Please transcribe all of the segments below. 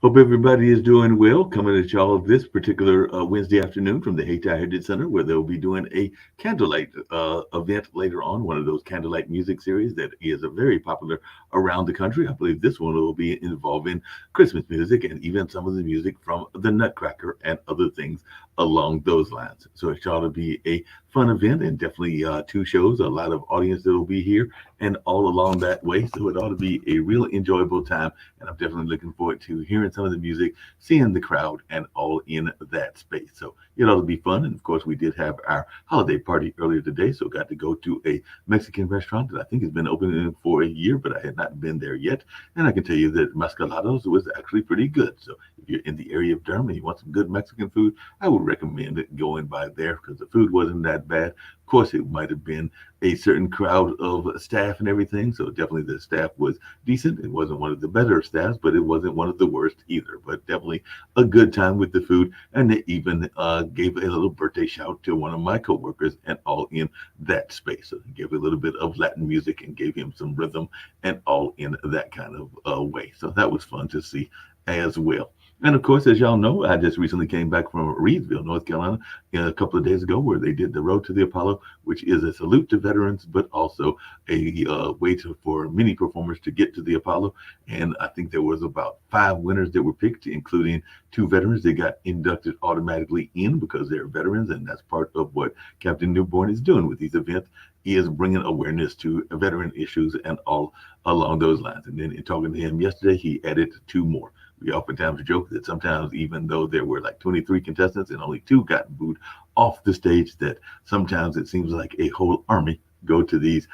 Hope everybody is doing well. Coming at y'all this particular Wednesday afternoon from the Hayti Heritage Center, where they'll be doing a candlelight event later on. One of those candlelight music series that is very popular around the country. I believe this one will be involving Christmas music and even some of the music from the Nutcracker and other things along those lines. So it ought to be a fun event and definitely two shows, a lot of audience that will be here and all along that way. So it ought to be a real enjoyable time, and I'm definitely looking forward to hearing some of the music, seeing the crowd, and all in that space. So it ought to be fun. And of course, we did have our holiday party earlier today, so got to go to a Mexican restaurant that I think has been open for a year, but I had not been there yet. And I can tell you that Mascalados was actually pretty good. So if you're in the area of Durham and you want some good Mexican food, I would recommend it going by there because the food wasn't that bad. Of course, it might have been a certain crowd of staff and everything, so definitely the staff was decent. It wasn't one of the better staffs, but it wasn't one of the worst either. But definitely a good time with the food, and they even gave a little birthday shout to one of my coworkers, and all in that space. So they gave a little bit of Latin music and gave him some rhythm, and all in that kind of way. So that was fun to see as well. And of course, as y'all know, I just recently came back from Reedsville, North Carolina, a couple of days ago, where they did the Road to the Apollo, which is a salute to veterans, but also a way for many performers to get to the Apollo. And I think there was about five winners that were picked, including two veterans. They got inducted automatically in because they're veterans, and that's part of what Captain Newborn is doing with these events. He is bringing awareness to veteran issues and all along those lines. And then in talking to him yesterday, he added two more. We oftentimes joke that sometimes, even though there were like 23 contestants and only two got booed off the stage, that sometimes it seems like a whole army go to these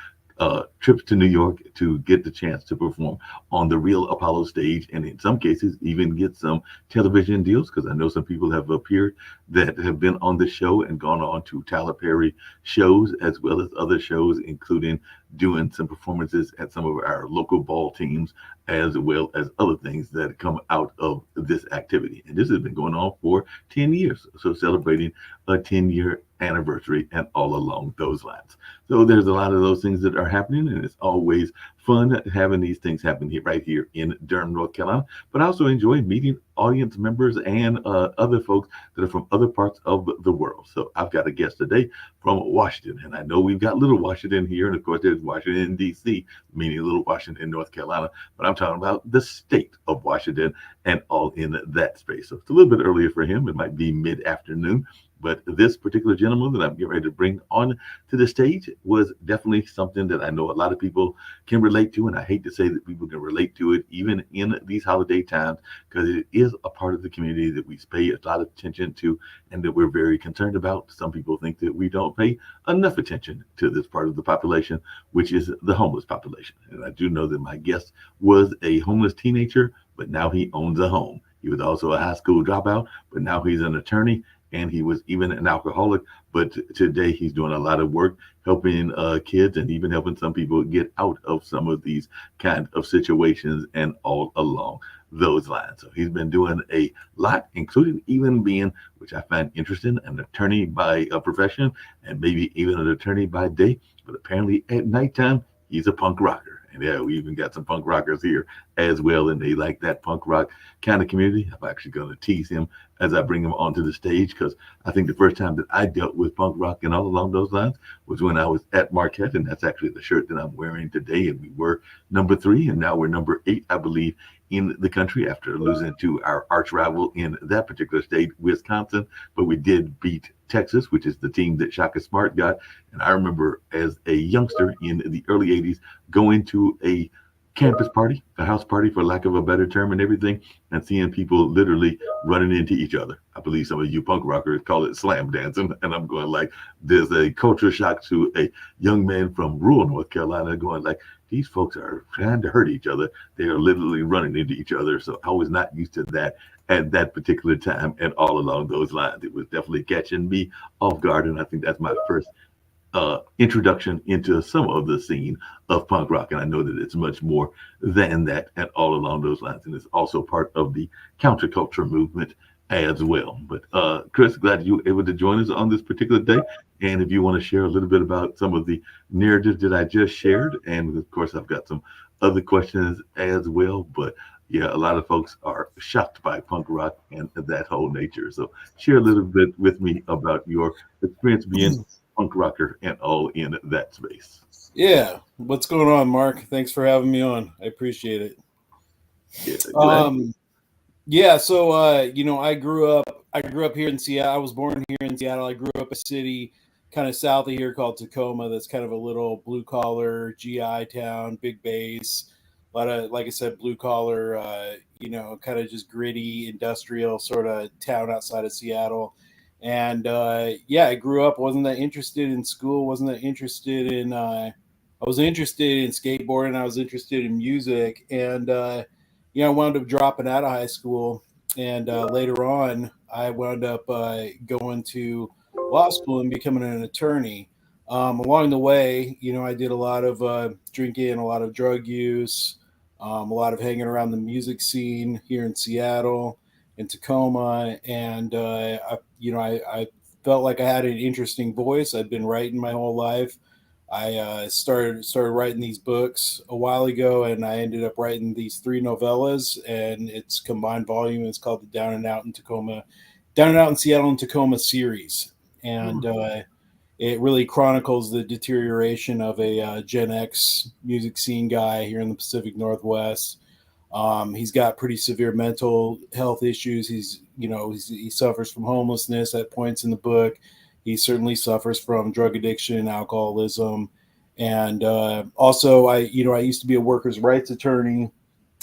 trips to New York to get the chance to perform on the real Apollo stage, and in some cases even get some television deals. Because I know some people have appeared that have been on the show and gone on to Tyler Perry shows as well as other shows, including doing some performances at some of our local ball teams, as well as other things that come out of this activity. And this has been going on for 10 years, so celebrating a 10-year anniversary and all along those lines. So there's a lot of those things that are happening, and it's always fun having these things happen here, right here in Durham, North Carolina. But I also enjoy meeting audience members and other folks that are from other parts of the world. So I've got a guest today from Washington, and I know we've got Little Washington here, and of course there's Washington D.C., meaning Little Washington, North Carolina. But I'm talking about the state of Washington and all in that space. So it's a little bit earlier for him. It might be mid-afternoon. But this particular gentleman that I'm getting ready to bring on to the stage was definitely something that I know a lot of people can relate to. And I hate to say that people can relate to it even in these holiday times, because it is a part of the community that we pay a lot of attention to and that we're very concerned about. Some people think that we don't pay enough attention to this part of the population, which is the homeless population. And I do know that my guest was a homeless teenager, but now he owns a home. He was also a high school dropout, but now he's an attorney, and he was even an alcoholic. But today he's doing a lot of work helping kids and even helping some people get out of some of these kind of situations and all along those lines. So he's been doing a lot, including even being, which I find interesting, an attorney by profession and maybe even an attorney by day. But apparently at nighttime, he's a punk rocker. And yeah, we even got some punk rockers here as well, and they like that punk rock kind of community. I'm actually going to tease him as I bring him onto the stage, because I think the first time that I dealt with punk rock and all along those lines was when I was at Marquette, and that's actually the shirt that I'm wearing today. And we were number 3, and now we're number 8, I believe, in the country after losing to our arch rival in that particular state, Wisconsin. But we did beat Texas, which is the team that Shaka Smart got. And I remember as a youngster in the early 80s going to a campus party, a house party for lack of a better term, and everything, and seeing people literally running into each other. I believe some of you punk rockers call it slam dancing, and I'm going like, there's a culture shock to a young man from rural North Carolina going like, these folks are trying to hurt each other. They are literally running into each other. So I was not used to that at that particular time, and all along those lines. It was definitely catching me off guard, and I think that's my first introduction into some of the scene of punk rock. And I know that it's much more than that and all along those lines. And it's also part of the counterculture movement as well. But Chris, glad you were able to join us on this particular day. And if you want to share a little bit about some of the narratives that I just shared, and of course, I've got some other questions as well. But yeah, a lot of folks are shocked by punk rock and that whole nature. So share a little bit with me about your experience being punk rocker and all in that space. Yeah, what's going on, Mark? Thanks for having me on. I appreciate it. Yeah, glad. Um, yeah, so I grew up here in Seattle. I was born here in Seattle. I grew up a city kind of south of here called Tacoma. That's kind of a little blue collar GI town, big base. A lot of, like I said, blue collar. Kind of just gritty industrial sort of town outside of Seattle. And yeah, I grew up. Wasn't that interested in school. Wasn't that interested in. I was interested in skateboarding. I was interested in music, and I wound up dropping out of high school, and later on, I wound up going to law school and becoming an attorney. Along the way, I did a lot of drinking, a lot of drug use, a lot of hanging around the music scene here in Seattle, in Tacoma, and I felt like I had an interesting voice. I'd been writing my whole life. I started writing these books a while ago, and I ended up writing these three novellas, and it's combined volume. It's called the Down and Out in Seattle and Tacoma series, and it really chronicles the deterioration of a Gen X music scene guy here in the Pacific Northwest. He's got pretty severe mental health issues. He suffers from homelessness at points in the book. He certainly suffers from drug addiction and alcoholism. And also, I used to be a workers' rights attorney,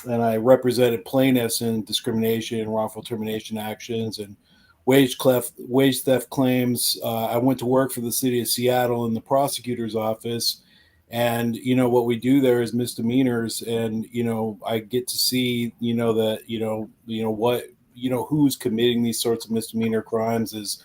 and I represented plaintiffs in discrimination and wrongful termination actions and wage theft claims. I went to work for the city of Seattle in the prosecutor's office, and what we do there is misdemeanors, and I get to see that what who's committing these sorts of misdemeanor crimes is.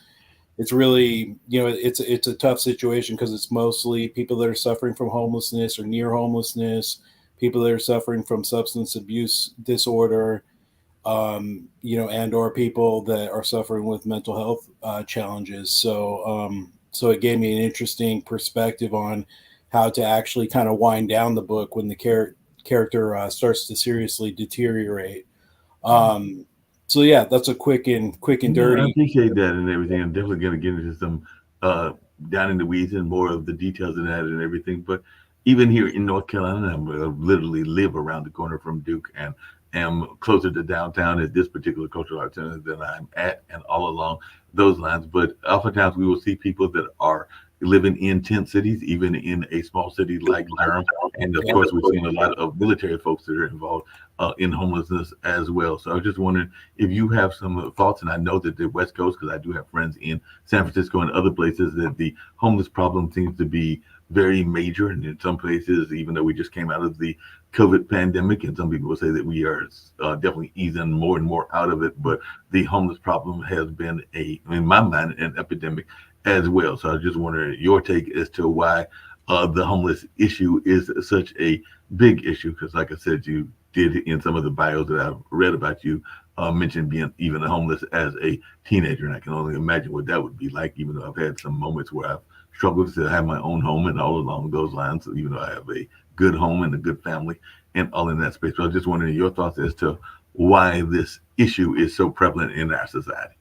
It's really, it's a tough situation because it's mostly people that are suffering from homelessness or near homelessness, people that are suffering from substance abuse disorder, and or people that are suffering with mental health challenges. So it gave me an interesting perspective on how to actually kind of wind down the book when the character starts to seriously deteriorate. Um, so yeah, that's a quick and No, I dirty. appreciate that and everything. I'm definitely going to get into some uh, down in the weeds and more of the details of that and everything. But even here in North Carolina, I literally live around the corner from Duke and am closer to downtown at this particular cultural arts center than I'm at, and all along those lines. But oftentimes we will see people that are living in tent cities, even in a small city like Durham. And of course, we've seen a lot of military folks that are involved in homelessness as well. So I was just wondering if you have some thoughts, and I know that the West Coast, because I do have friends in San Francisco and other places, that the homeless problem seems to be very major. And in some places, even though we just came out of the COVID pandemic, and some people will say that we are definitely easing more and more out of it, but the homeless problem has been in my mind, an epidemic as well. So I was just wondering your take as to why the homeless issue is such a big issue. Because, like I said, you did in some of the bios that I've read about you mention being even homeless as a teenager, and I can only imagine what that would be like. Even though I've had some moments where I've struggled to have my own home and all along those lines, so even though I have a good home and a good family and all in that space. So I was just wondering your thoughts as to why this issue is so prevalent in our society.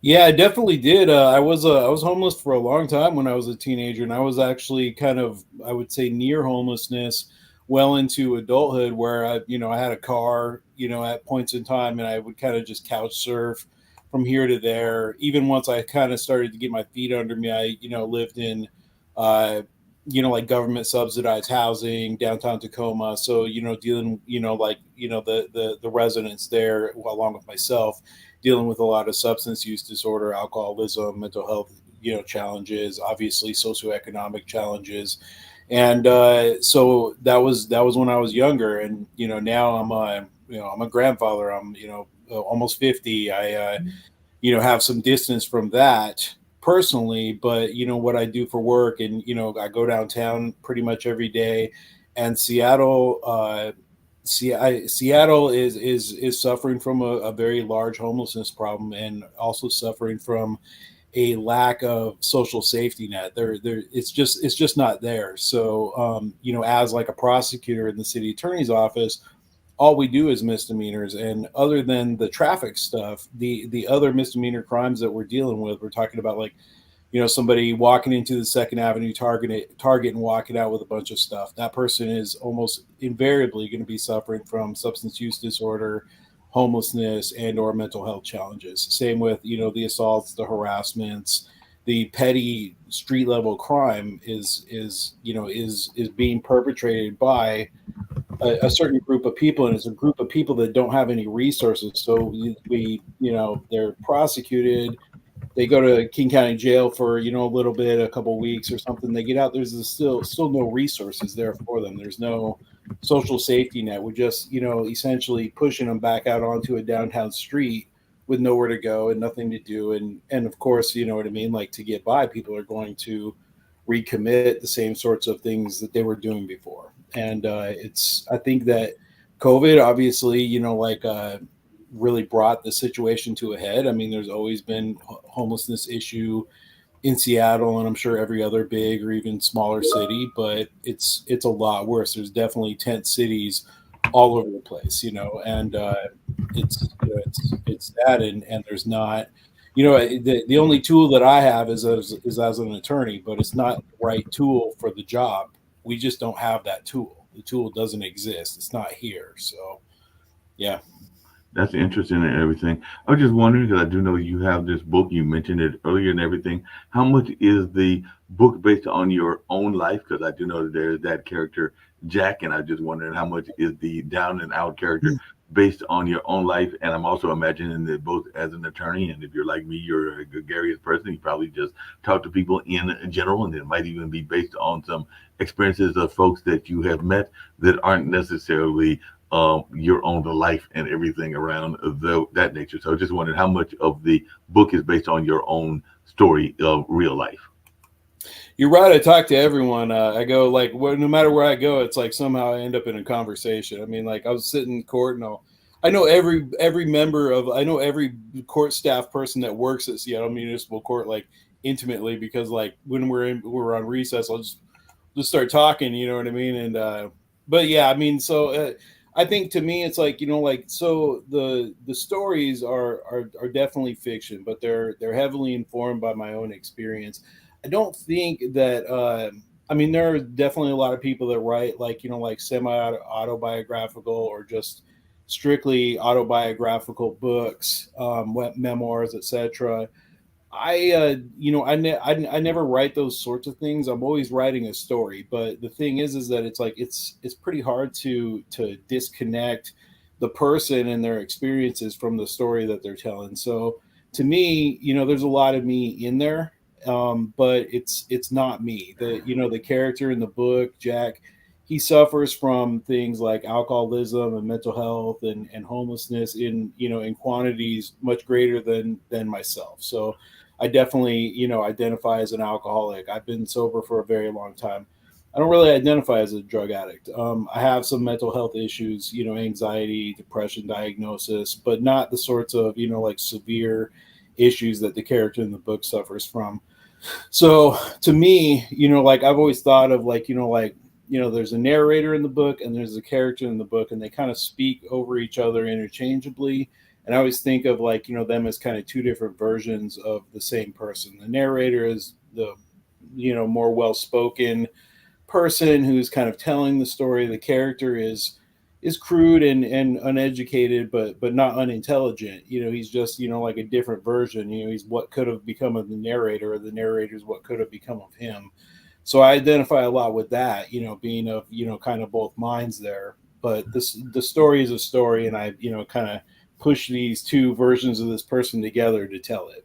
Yeah, I definitely did. I was homeless for a long time when I was a teenager, and I was actually kind of, I would say, near homelessness well into adulthood, where I had a car, at points in time, and I would kind of just couch surf from here to there. Even once I kind of started to get my feet under me, I lived in, uh, like government subsidized housing downtown Tacoma. So dealing, like the residents there, along with myself, dealing with a lot of substance use disorder, alcoholism, mental health, challenges, obviously socioeconomic challenges, and so that was when I was younger, and now I'm a grandfather. I'm almost 50. I have some distance from that personally, but what I do for work, and I go downtown pretty much every day, and Seattle is suffering from a very large homelessness problem, and also suffering from a lack of social safety net. It's just not there. So as like a prosecutor in the city attorney's office, all we do is misdemeanors. And other than the traffic stuff, the other misdemeanor crimes that we're dealing with, we're talking about like, somebody walking into the Second Avenue Target and walking out with a bunch of stuff. That person is almost invariably going to be suffering from substance use disorder, homelessness, and or mental health challenges. Same with, the assaults, the harassments, the petty street level crime is being perpetrated by a certain group of people, and it's a group of people that don't have any resources. So they're prosecuted, they go to King County Jail for a little bit, a couple of weeks or something. They get out. There's still no resources there for them. There's no social safety net. We're just essentially pushing them back out onto a downtown street with nowhere to go and nothing to do. And of course, you know what I mean. Like, to get by, people are going to recommit the same sorts of things that they were doing before. And I think that COVID obviously really brought the situation to a head. I mean, there's always been homelessness issue in Seattle, and I'm sure every other big or even smaller city, but it's a lot worse. There's definitely tent cities all over the place, and it's that, and there's not, the only tool that I have is as an attorney, but it's not the right tool for the job. We just don't have that tool. The tool doesn't exist. It's not here. So, yeah. That's interesting and everything. I was just wondering, because I do know you have this book. You mentioned it earlier and everything. How much is the book based on your own life? Because I do know that there's that character, Jack, and I just wondering how much is the down and out character based on your own life. And I'm also imagining that both as an attorney, and if you're like me, you're a gregarious person, you probably just talk to people in general, and it might even be based on some experiences of folks that you have met that aren't necessarily your own life and everything around that nature. So I just wondered how much of the book is based on your own story of real life. You're right. I talk to everyone. I go no matter where I go, it's like somehow I end up in a conversation. I mean, like, I was sitting in court, and I know every court staff person that works at Seattle Municipal Court like intimately, because like when we're on recess, I'll just start talking. You know what I mean? And but yeah, I mean, so. I think to me, it's like, so the stories are definitely fiction, but they're heavily informed by my own experience. I don't think that, I mean, there are definitely a lot of people that write like semi-autobiographical or just strictly autobiographical books, memoirs, etc. I never write those sorts of things. I'm always writing a story, but the thing is that it's like it's pretty hard to disconnect the person and their experiences from the story that they're telling. So to me, there's a lot of me in there, but it's not me. The character in the book, Jack, he suffers from things like alcoholism and mental health and homelessness in quantities much greater than myself. So I definitely, identify as an alcoholic. I've been sober for a very long time. I don't really identify as a drug addict. I have some mental health issues, anxiety, depression diagnosis, but not the sorts of, like severe issues that the character in the book suffers from. So to me, like I've always thought of like, there's a narrator in the book and there's a character in the book, and they kind of speak over each other interchangeably. And I always think of like, them as kind of two different versions of the same person. The narrator is the, more well-spoken person who's kind of telling the story. The character is crude and uneducated, but not unintelligent. He's just, like a different version. He's what could have become of the narrator, or the narrator is what could have become of him. So I identify a lot with that, being of, kind of both minds there. But the story is a story, and I, kind of push these two versions of this person together to tell it.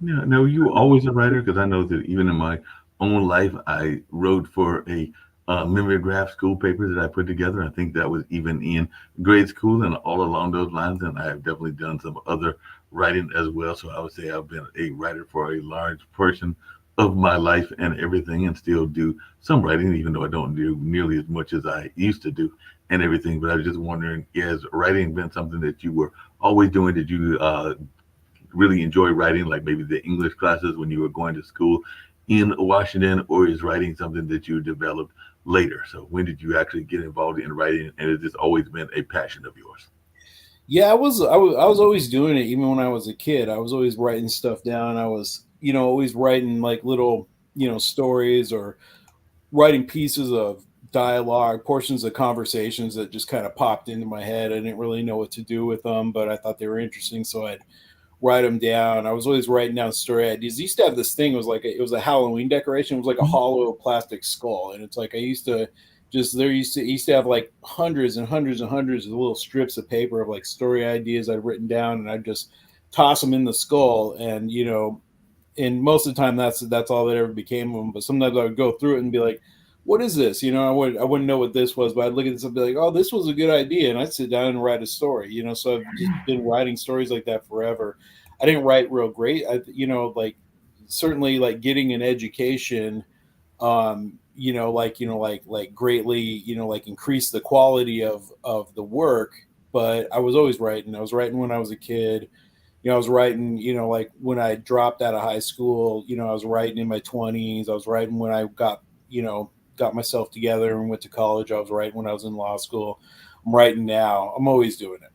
Yeah, no, you were always a writer, because I know that even in my own life, I wrote for a mimeograph school paper that I put together. I think that was even in grade school and all along those lines. And I have definitely done some other writing as well. So I would say I've been a writer for a large portion of my life and everything, and still do some writing, even though I don't do nearly as much as I used to do and everything. But I was just wondering, has writing been something that you were always doing? Did you really enjoy writing, like maybe the English classes when you were going to school in Washington, or is writing something that you developed later? So when did you actually get involved in writing, and has this always been a passion of yours? Yeah, I was always doing it even when I was a kid. I was always writing stuff down. I was, always writing like little, stories or writing pieces of dialogue, portions of conversations that just kind of popped into my head. I didn't really know what to do with them, but I thought they were interesting, so I'd write them down. I was always writing down story ideas. I used to have this thing. It was like it was a Halloween decoration. It was like a hollow plastic skull, and it's like I used to just there used to have like hundreds and hundreds and hundreds of little strips of paper of like story ideas I'd written down, and I'd just toss them in the skull, and and most of the time that's all that ever became of them. But sometimes I would go through it and be like, "What is this?" I wouldn't know what this was, but I'd look at this and be like, "Oh, this was a good idea," and I'd sit down and write a story. So I've just been writing stories like that forever. I didn't write real great. Like certainly like getting an education, like greatly, like increase the quality of the work. But I was always writing. I was writing when I was a kid. I was writing, like when I dropped out of high school, I was writing in my 20s. I was writing when I got myself together and went to college. I was writing when I was in law school. I'm writing now. I'm always doing it.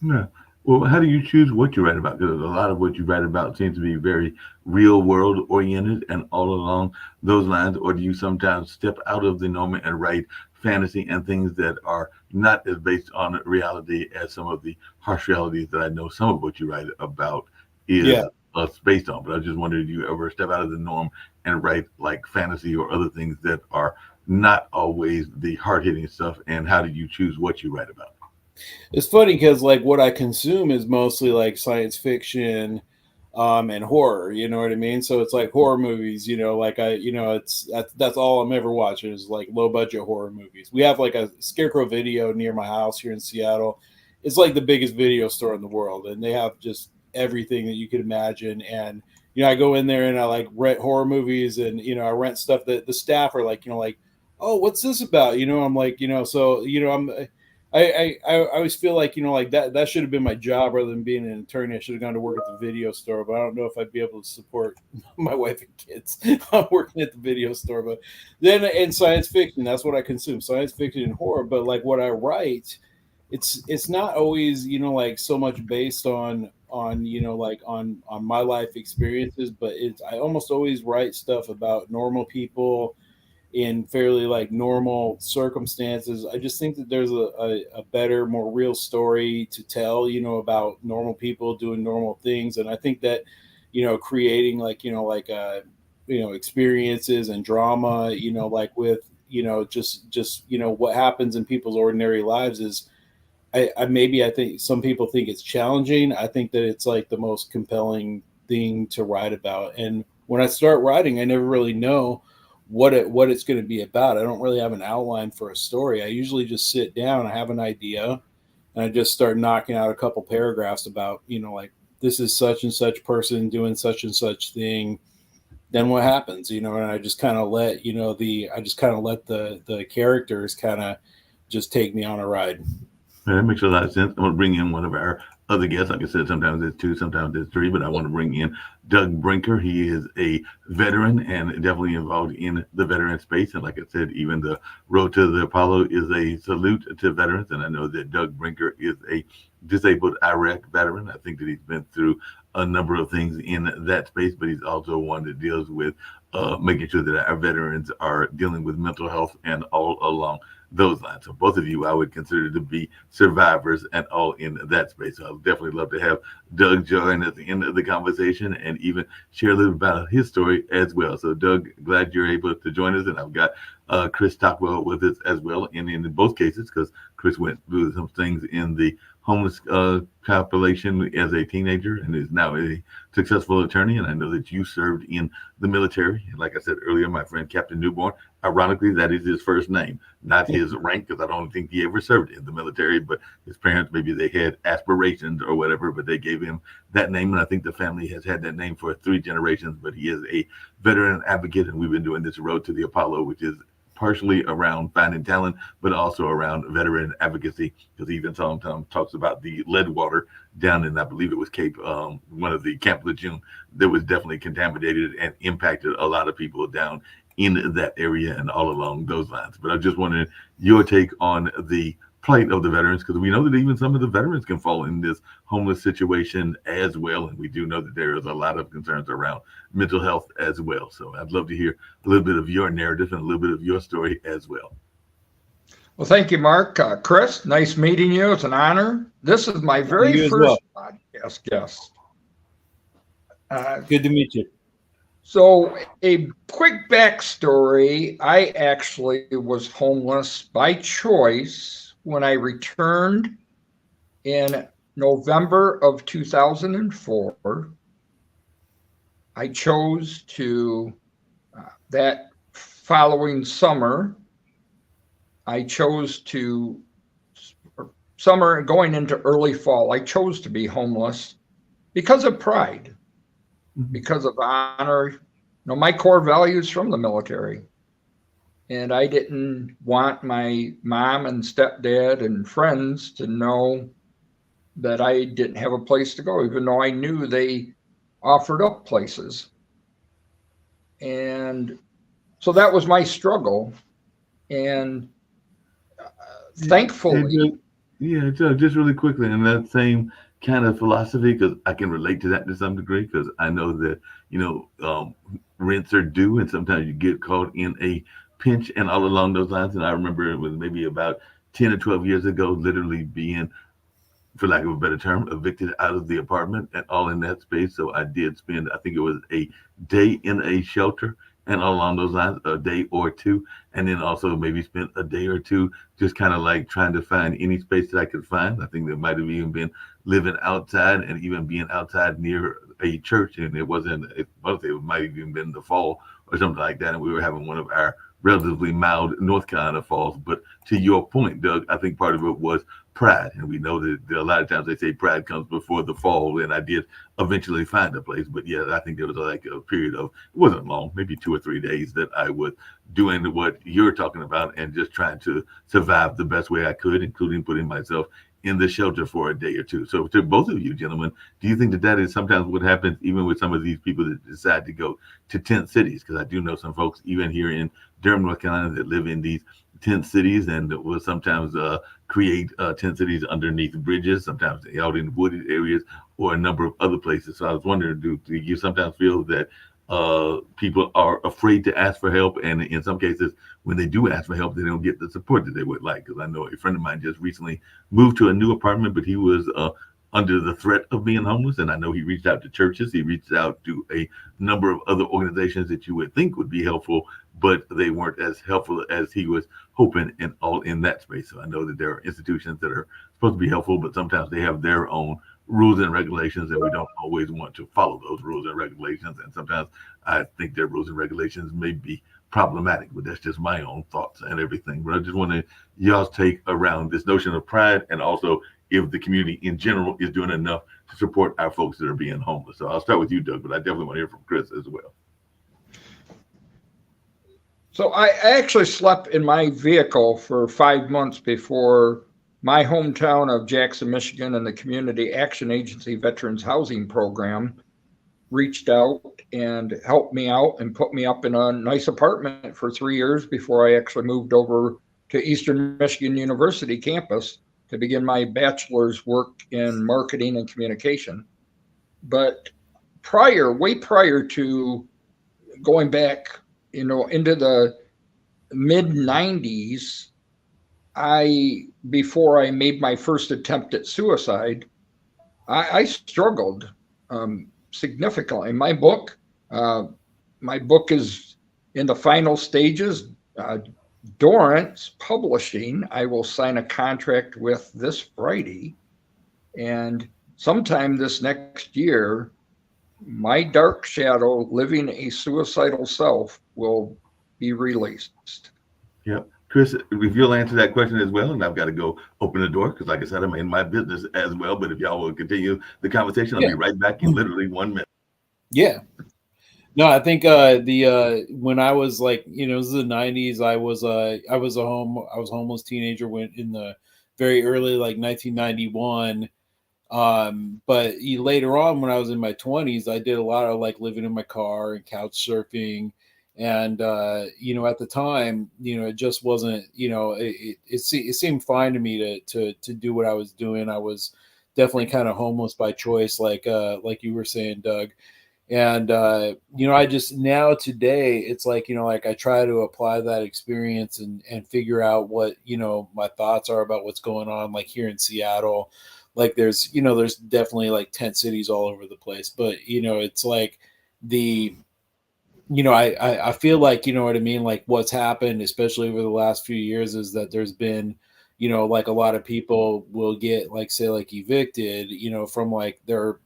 Yeah. Well, how do you choose what you write about? Because a lot of what you write about seems to be very real world oriented and all along those lines. Or do you sometimes step out of the norm and write fantasy and things that are not as based on reality as some of the harsh realities that I know some of what you write about is Yeah. based on? But I just wondered, do you ever step out of the norm and write like fantasy or other things that are not always the hard hitting stuff? And how do you choose what you write about? It's funny because like what I consume is mostly like science fiction, and horror. You know what I mean? So it's like horror movies. Like that's all I'm ever watching is like low budget horror movies. We have like a Scarecrow Video near my house here in Seattle. It's like the biggest video store in the world, and they have just everything that you could imagine. And I go in there and I like rent horror movies, and I rent stuff that the staff are like, oh, what's this about? I'm like, so I always feel like like that should have been my job rather than being an attorney. I should have gone to work at the video store, but I don't know if I'd be able to support my wife and kids working at the video store. But then in science fiction, that's what I consume: science fiction and horror. But like what I write, it's not always like so much based on like on my life experiences, but it's I almost always write stuff about normal people in fairly like normal circumstances. I just think that there's a better, more real story to tell, about normal people doing normal things. And I think that, creating like, experiences and drama, like with, just, what happens in people's ordinary lives is, I think some people think it's challenging. I think that it's like the most compelling thing to write about. And when I start writing, I never really know what it's going to be about. I don't really have an outline for a story. I usually just sit down, I have an idea, and I just start knocking out a couple paragraphs about, like this is such and such person doing such and such thing. Then what happens, and I just kind of let, the characters kind of just take me on a ride. Yeah, that makes a lot of sense. I want to bring in one of our other guests. Like I said, sometimes it's two, sometimes it's three, but I want to bring in Doug Brinker. He is a veteran and definitely involved in the veteran space. And like I said, even the Road to the Apollo is a salute to veterans. And I know that Doug Brinker is a disabled Iraq veteran. I think that he's been through a number of things in that space, but he's also one that deals with making sure that our veterans are dealing with mental health and all along those lines. So both of you, I would consider to be survivors and all in that space. So I would definitely love to have Doug join at the end of the conversation and even share a little about his story as well. So Doug, glad you're able to join us. And I've got Chris Stockwell with us as well. And in both cases, because Chris went through some things in the homeless population as a teenager and is now a successful attorney. And I know that you served in the military. And like I said earlier, my friend Captain Newborn, ironically, that is his first name, not his rank, because I don't think he ever served in the military, but his parents, maybe they had aspirations or whatever, but they gave him that name. And I think the family has had that name for 3 generations, but he is a veteran advocate. And we've been doing this Road to the Apollo, which is partially around finding talent, but also around veteran advocacy, because even sometimes talks about the lead water down in, I believe it was Cape, one of the Camp Lejeune, that was definitely contaminated and impacted a lot of people down in that area and all along those lines. But I just wondering your take on the plight of the veterans, because we know that even some of the veterans can fall in this homeless situation as well. And we do know that there is a lot of concerns around mental health as well. So I'd love to hear a little bit of your narrative and a little bit of your story as well. Well, thank you, Mark. Chris, nice meeting you. It's an honor. This is my very first podcast guest. Good to meet you. So a quick backstory. I actually was homeless by choice when I returned in November of 2004. I chose to, that following summer, summer going into early fall, I chose to be homeless because of pride, because of honor. You know, my core values from the military. And I didn't want my mom and stepdad and friends to know that I didn't have a place to go, even though I knew they offered up places. And so that was my struggle. And thankfully. Just really quickly, in that same kind of philosophy, because I can relate to that to some degree, because I know that, rents are due and sometimes you get caught in a pinch and all along those lines. And I remember it was maybe about 10 or 12 years ago, literally being, for lack of a better term, evicted out of the apartment and all in that space. So I did spend, I think it was a day in a shelter and all along those lines, a day or two. And then also maybe spent a day or two just kind of like trying to find any space that I could find. I think there might have even been living outside and even being outside near a church. And it might have even been the fall or something like that. And we were having one of our relatively mild North Carolina falls. But to your point, Doug, I think part of it was pride. And we know that a lot of times they say pride comes before the fall. And I did eventually find a place. But yeah, I think there was like a period of, it wasn't long, maybe 2 or 3 days that I was doing what you're talking about and just trying to survive the best way I could, including putting myself in the shelter for a day or two. So to both of you gentlemen, do you think that that is sometimes what happens even with some of these people that decide to go to tent cities? Because I do know some folks even here in Durham, North Carolina, that live in these tent cities and will sometimes create tent cities underneath bridges, sometimes out in wooded areas or a number of other places. So I was wondering, do you sometimes feel that people are afraid to ask for help, and in some cases when they do ask for help they don't get the support that they would like? Because I know a friend of mine just recently moved to a new apartment, but he was under the threat of being homeless, and I know he reached out to churches, he reached out to a number of other organizations that you would think would be helpful, but they weren't as helpful as he was hoping and all in that space. So I know that there are institutions that are supposed to be helpful, but sometimes they have their own rules and regulations, and we don't always want to follow those rules and regulations. And sometimes I think their rules and regulations may be problematic, but that's just my own thoughts and everything. But I just want to y'all's take around this notion of pride, and also if the community in general is doing enough to support our folks that are being homeless. So I'll start with you, Doug, but I definitely want to hear from Chris as well. So I actually slept in my vehicle for 5 months before my hometown of Jackson, Michigan, and the Community Action Agency Veterans Housing Program reached out and helped me out and put me up in a nice apartment for 3 years before I actually moved over to Eastern Michigan University campus to begin my bachelor's work in marketing and communication. But way prior to going back, into the mid 90s, before I made my first attempt at suicide, I struggled significantly. My book is in the final stages. Dorrance Publishing, I will sign a contract with this Friday, and sometime this next year, my dark shadow, Living a Suicidal Self, will be released. Yeah. Chris, if you'll answer that question as well, and I've got to go open the door because, like I said, I'm in my business as well. But if y'all will continue the conversation, I'll be right back in literally 1 minute. Yeah. No, I think the when I was like, this is the '90s. I was a homeless teenager when in the very early like 1991. But later on, when I was in my 20s, I did a lot of like living in my car and couch surfing. And, at the time, it just wasn't, it seemed fine to me to do what I was doing. I was definitely kind of homeless by choice, like you were saying, Doug. And, I just now today, it's like I try to apply that experience and figure out what, my thoughts are about what's going on, like here in Seattle. Like there's definitely like tent cities all over the place, but it's like the I feel like, what I mean, like what's happened especially over the last few years is that there's been like a lot of people will get like say like evicted from like their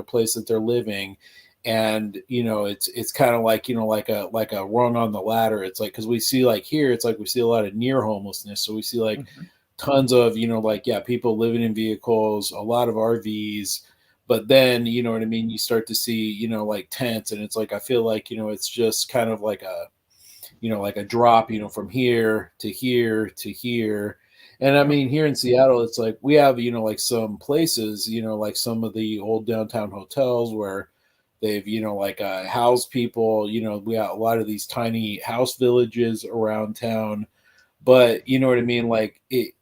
place that they're living. And it's kind of like like a rung on the ladder. It's like because we see like here it's like we see a lot of near homelessness, so we see like tons of like people living in vehicles, a lot of RVs. But then what I mean, you start to see like tents, and it's like I feel like it's just kind of like a like a drop from here to here to here. And I mean, here in Seattle, it's like we have like some places like some of the old downtown hotels where they've like housed people. We got a lot of these tiny house villages around town. But you know what I mean, like we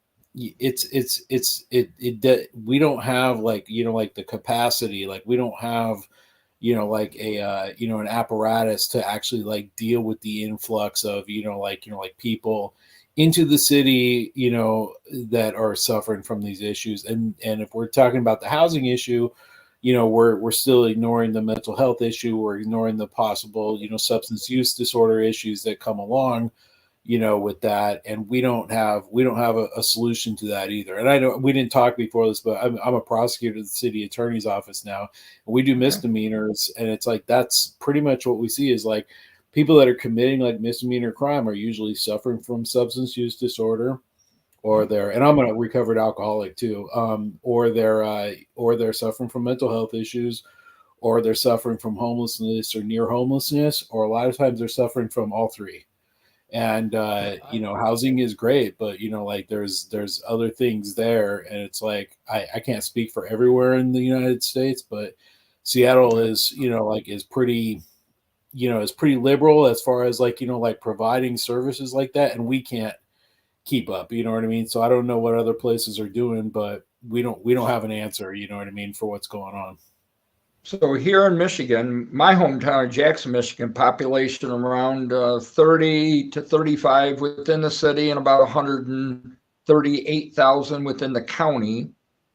don't have like like the capacity, like we don't have like a an apparatus to actually like deal with the influx of like people into the city that are suffering from these issues. And if we're talking about the housing issue, we're still ignoring the mental health issue. We're ignoring the possible substance use disorder issues that come along with that. And we don't have a solution to that either. And I know we didn't talk before this, but I'm a prosecutor at the city attorney's office now, and we do misdemeanors. And it's like, that's pretty much what we see is like people that are committing like misdemeanor crime are usually suffering from substance use disorder, or and I'm a recovered alcoholic too. Or they're suffering from mental health issues, or they're suffering from homelessness or near homelessness, or a lot of times they're suffering from all three. And housing is great, but like there's other things there. And it's like I can't speak for everywhere in the United States, but Seattle is is pretty is pretty liberal as far as like like providing services like that, and we can't keep up, you know what I mean? So I don't know what other places are doing, but we don't have an answer, you know what I mean, for what's going on. So here in Michigan, my hometown of Jackson, Michigan, population around 30 to 35 within the city and about 138,000 within the county.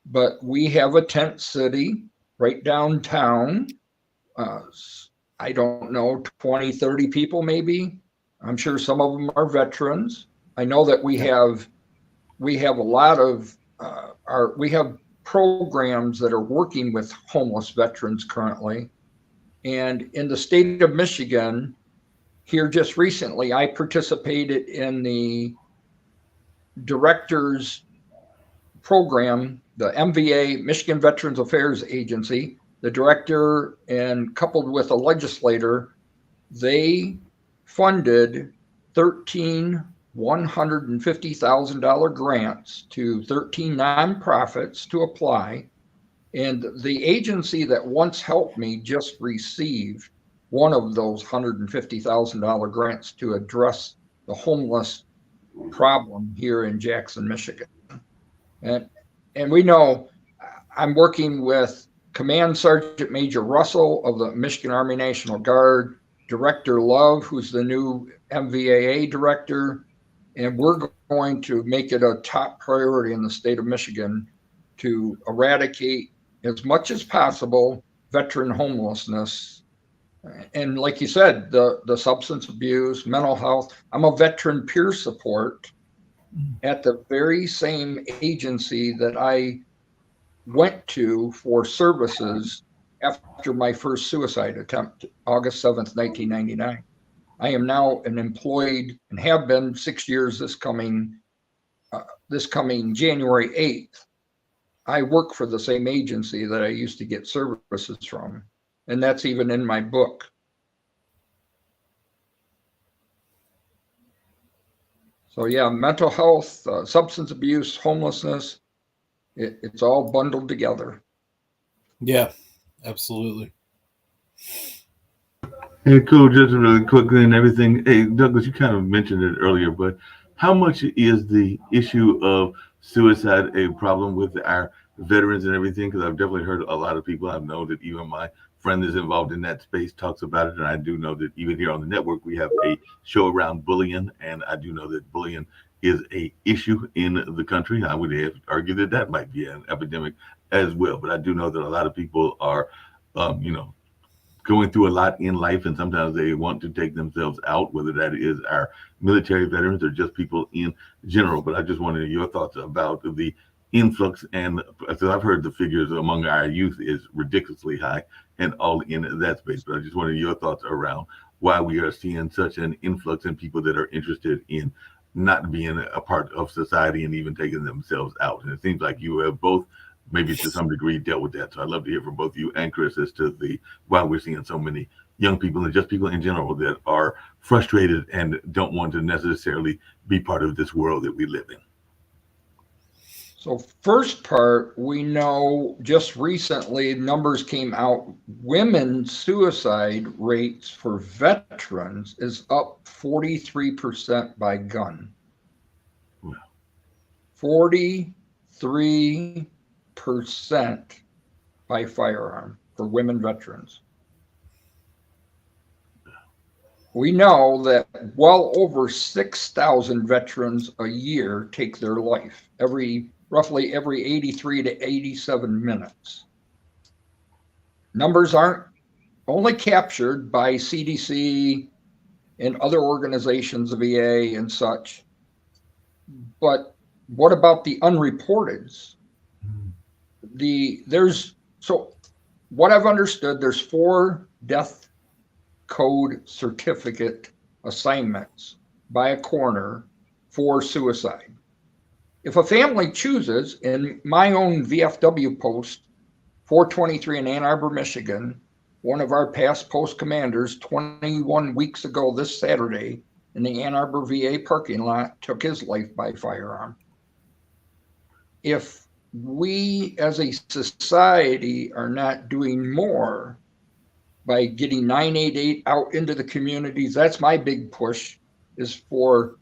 But we have a tent city right downtown. I don't know, 20, 30 people maybe. I'm sure some of them are veterans. I know that we have a lot of we have programs that are working with homeless veterans currently. And in the state of Michigan, here just recently, I participated in the director's program, the MVA, Michigan Veterans Affairs Agency. The director and coupled with a legislator, they funded 13 $150,000 grants to 13 nonprofits to apply. And the agency that once helped me just received one of those $150,000 grants to address the homeless problem here in Jackson, Michigan. And we know I'm working with Command Sergeant Major Russell of the Michigan Army National Guard, Director Love, who's the new MVAA director, and we're going to make it a top priority in the state of Michigan to eradicate as much as possible veteran homelessness. And like you said, the substance abuse, mental health. I'm a veteran peer support at the very same agency that I went to for services after my first suicide attempt, August 7th, 1999. I am now an employed and have been 6 years this coming January 8th. I work for the same agency that I used to get services from. And that's even in my book. So yeah, mental health, substance abuse, homelessness, it's all bundled together. Yeah, absolutely. Hey, cool. Just really quickly and everything. Hey, Douglas, you kind of mentioned it earlier, but how much is the issue of suicide a problem with our veterans and everything? Because I've definitely heard a lot of people. I've known that even my friend is involved in that space talks about it, and I do know that even here on the network we have a show around bullying, and I do know that bullying is a issue in the country. I would argue that that might be an epidemic as well, but I do know that a lot of people are, you know, going through a lot in life, and sometimes they want to take themselves out, whether that is our military veterans or just people in general. But I just wanted your thoughts about the influx, and so I've heard the figures among our youth is ridiculously high and all in that space. But I just wanted your thoughts around why we are seeing such an influx in people that are interested in not being a part of society and even taking themselves out. And it seems like you have both maybe to some degree dealt with that. So I'd love to hear from both you and Chris as to the why we're seeing so many young people and just people in general that are frustrated and don't want to necessarily be part of this world that we live in. So first part, we know just recently numbers came out, women's suicide rates for veterans is up 43% by gun. Wow. 43% by firearm for women veterans. We know that well over 6,000 veterans a year take their life roughly every 83 to 87 minutes. Numbers aren't only captured by CDC and other organizations, the VA and such, but what about the unreporteds? So what I've understood, there's 4 death code certificate assignments by a coroner for suicide. If a family chooses, in my own VFW post, 423 in Ann Arbor, Michigan, one of our past post commanders 21 weeks ago this Saturday in the Ann Arbor VA parking lot took his life by firearm. If we as a society are not doing more by getting 988 out into the communities, that's my big push, is for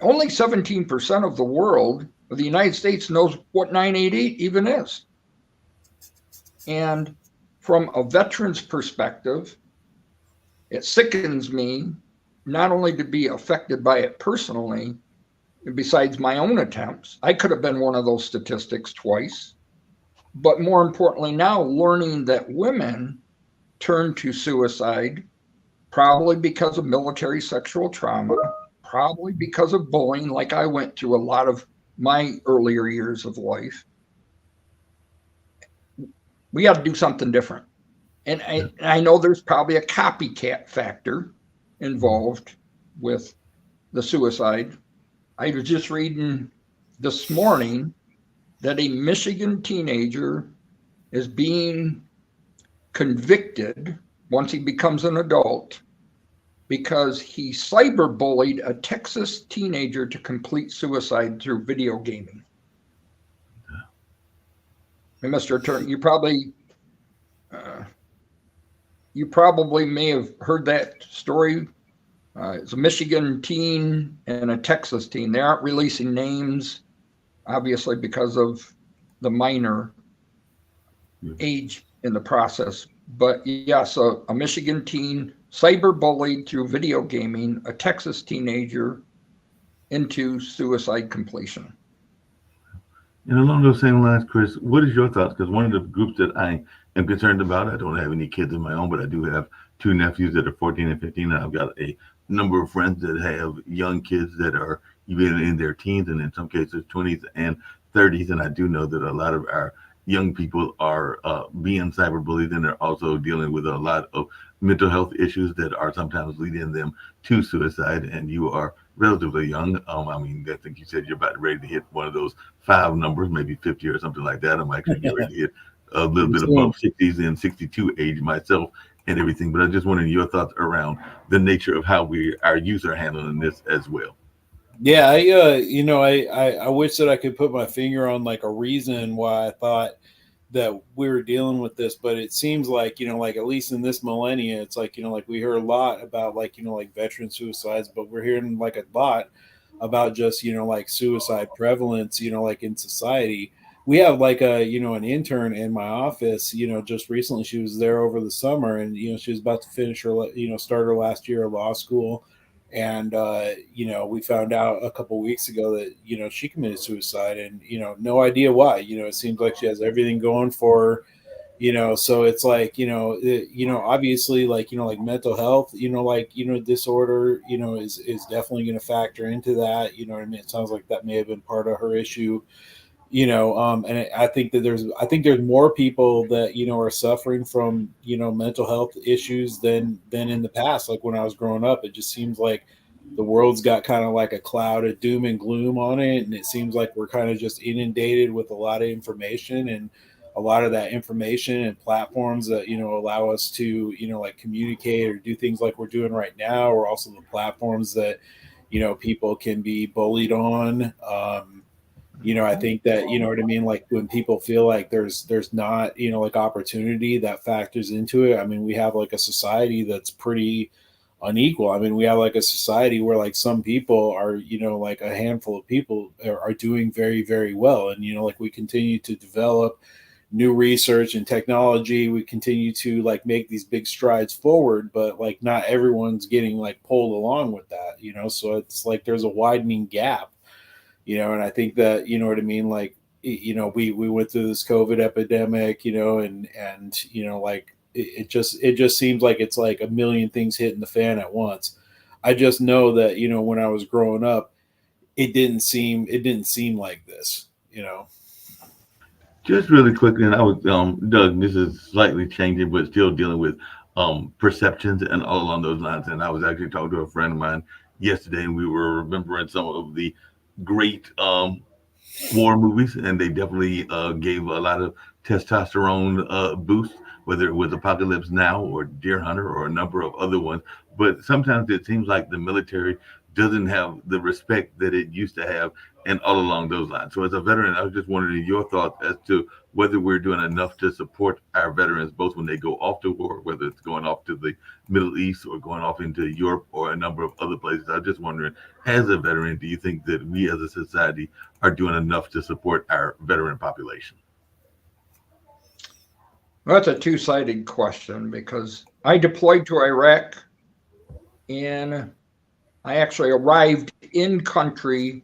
only 17% of the world, of the United States, knows what 988 even is. And from a veteran's perspective, it sickens me not only to be affected by it personally, besides my own attempts. I could have been one of those statistics twice, but more importantly now, learning that women turn to suicide probably because of military sexual trauma, probably because of bullying, like I went through a lot of my earlier years of life. We got to do something different. And I know there's probably a copycat factor involved with the suicide. I was just reading this morning that a Michigan teenager is being convicted once he becomes an adult because he cyberbullied a Texas teenager to complete suicide through video gaming. And Mr. Attorney, you probably may have heard that story. It's a Michigan teen and a Texas teen. They aren't releasing names, obviously, because of the minor age in the process. But yes, a Michigan teen cyberbullied through video gaming a Texas teenager into suicide completion. And along those same lines, Chris, what is your thoughts? Because one of the groups that I am concerned about, I don't have any kids of my own, but I do have 2 nephews that are 14 and 15, and I've got a number of friends that have young kids that are even in their teens and in some cases 20s and 30s. And I do know that a lot of our young people are being cyberbullied, and they're also dealing with a lot of mental health issues that are sometimes leading them to suicide. And you are relatively young. I mean, I think you said you're about ready to hit one of those 5 numbers, maybe 50 or something like that. I'm actually getting ready to hit a little bit above 60s and 62 age myself and everything. But I just wanted your thoughts around the nature of how our youth are handling this as well. Yeah, I wish that I could put my finger on like a reason why I thought that we were dealing with this, but it seems like, like at least in this millennia, it's like, like we hear a lot about like, like veteran suicides, but we're hearing like a lot about just, like suicide prevalence, like in society. We have like an intern in my office, just recently, she was there over the summer and, she was about to finish her, start her last year of law school. And, we found out a couple weeks ago that, she committed suicide and, no idea why. It seems like she has everything going for her, so it's like, obviously like, like mental health, disorder, is definitely going to factor into that. You know what I mean? It sounds like that may have been part of her issue, and I think there's more people that, are suffering from, mental health issues than in the past. Like when I was growing up, it just seems like the world's got kind of like a cloud of doom and gloom on it. And it seems like we're kind of just inundated with a lot of information, and a lot of that information and platforms that, allow us to, like communicate or do things like we're doing right now, or also the platforms that, people can be bullied on. I think that, you know what I mean? Like when people feel like there's not, like opportunity that factors into it. I mean, we have like a society that's pretty unequal. I mean, we have like a society where like some people are, like a handful of people are doing very, very well. And, like we continue to develop new research and technology. We continue to like make these big strides forward, but like not everyone's getting like pulled along with that, so it's like there's a widening gap. And I think that, you know what I mean? Like, we went through this COVID epidemic, and, like it just seems like it's like a million things hitting the fan at once. I just know that, when I was growing up, it didn't seem like this, Just really quickly, and I was Doug. This is slightly changing, but still dealing with perceptions and all along those lines. And I was actually talking to a friend of mine yesterday, and we were remembering some of the great war movies, and they definitely gave a lot of testosterone boost, whether it was Apocalypse Now or Deer Hunter or a number of other ones. But sometimes it seems like the military doesn't have the respect that it used to have, and all along those lines. So, as a veteran, I was just wondering your thoughts as to whether we're doing enough to support our veterans, both when they go off to war, whether it's going off to the Middle East or going off into Europe or a number of other places. I'm just wondering, as a veteran, do you think that we as a society are doing enough to support our veteran population? Well, that's a two-sided question because I deployed to Iraq and I actually arrived in country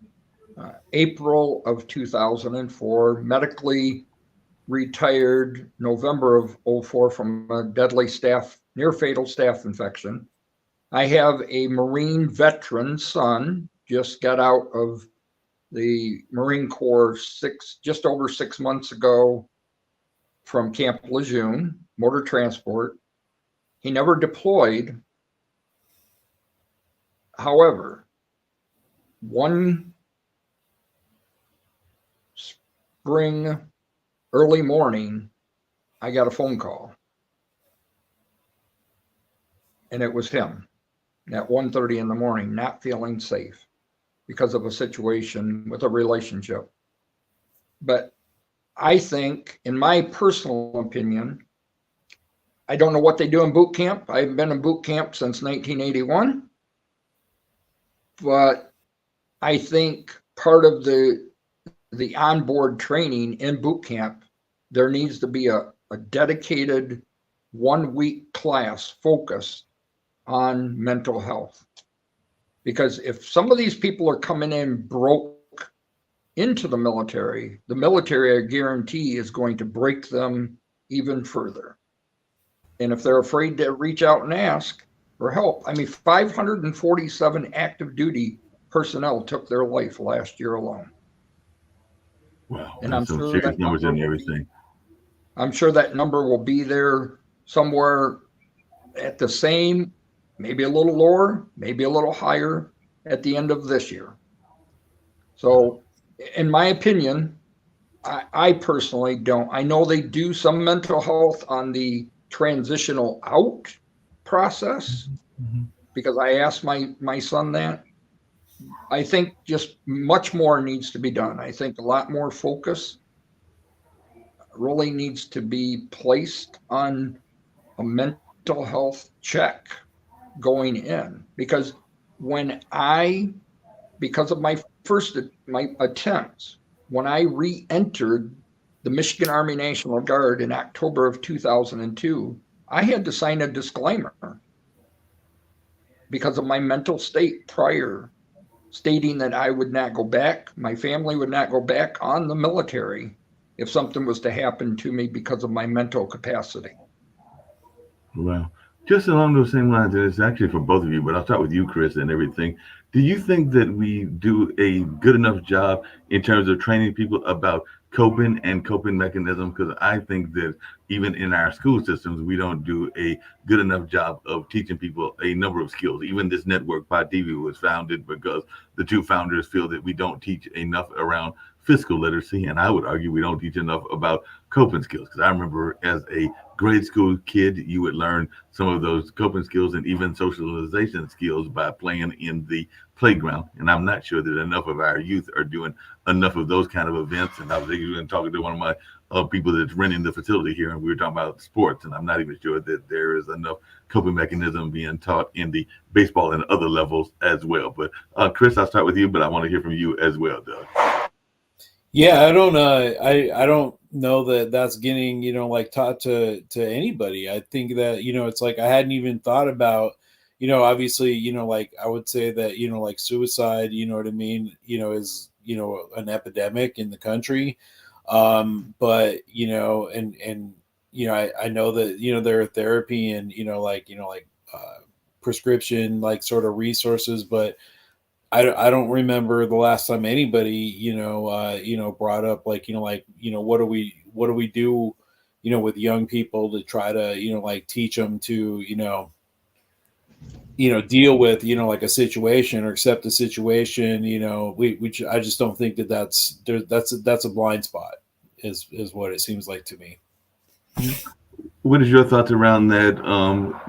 April of 2004, medically retired November of 2004 from a deadly near fatal staph infection. I have a Marine veteran son, just got out of the Marine Corps just over 6 months ago from Camp Lejeune, motor transport. He never deployed. However, one spring early morning, I got a phone call. And it was him at 1:30 in the morning, not feeling safe because of a situation with a relationship. But I think, in my personal opinion, I don't know what they do in boot camp. I haven't been in boot camp since 1981. But I think part of the onboard training in boot camp, there needs to be a dedicated 1-week class focused on mental health. Because if some of these people are coming in broke into the military, I guarantee, is going to break them even further. And if they're afraid to reach out and ask for help, 547 active duty personnel took their life last year alone. Wow, and I'm some sure serious that numbers and everything. I'm sure that number will be there somewhere at the same, maybe a little lower, maybe a little higher at the end of this year. So, in my opinion, I personally don't. I know they do some mental health on the transitional out process, because I asked my son that. I think just much more needs to be done. I think a lot more focus really needs to be placed on a mental health check going in, because because of my attempts, when I re-entered the Michigan Army National Guard in October of 2002, I had to sign a disclaimer because of my mental state prior, stating that I would not go back, my family would not go back on the military if something was to happen to me because of my mental capacity. Well, just along those same lines, and it's actually for both of you, but I'll start with you, Chris, and everything. Do you think that we do a good enough job in terms of training people about coping and coping mechanisms? Because I think that even in our school systems, we don't do a good enough job of teaching people a number of skills. Even this network, Pod TV, was founded because the two founders feel that we don't teach enough around fiscal literacy, and I would argue we don't teach enough about coping skills. Because I remember as a grade school kid, you would learn some of those coping skills and even socialization skills by playing in the playground. And I'm not sure that enough of our youth are doing enough of those kind of events. And I was even talking to one of my people that's renting the facility here, and we were talking about sports. And I'm not even sure that there is enough coping mechanism being taught in the baseball and other levels as well. But Chris, I'll start with you, but I want to hear from you as well, Doug. Yeah, I don't know that that's getting, like taught to anybody. I think that, it's like I hadn't even thought about, obviously, like I would say that, like suicide, you know what I mean, is, an epidemic in the country. But, I know that, there are therapy and, prescription, like sort of resources, but I don't remember the last time anybody, brought up like, what do we do, with young people to try to, like teach them to, deal with, like a situation or accept a situation, I just don't think that's a blind spot is what it seems like to me. What is your thoughts around that,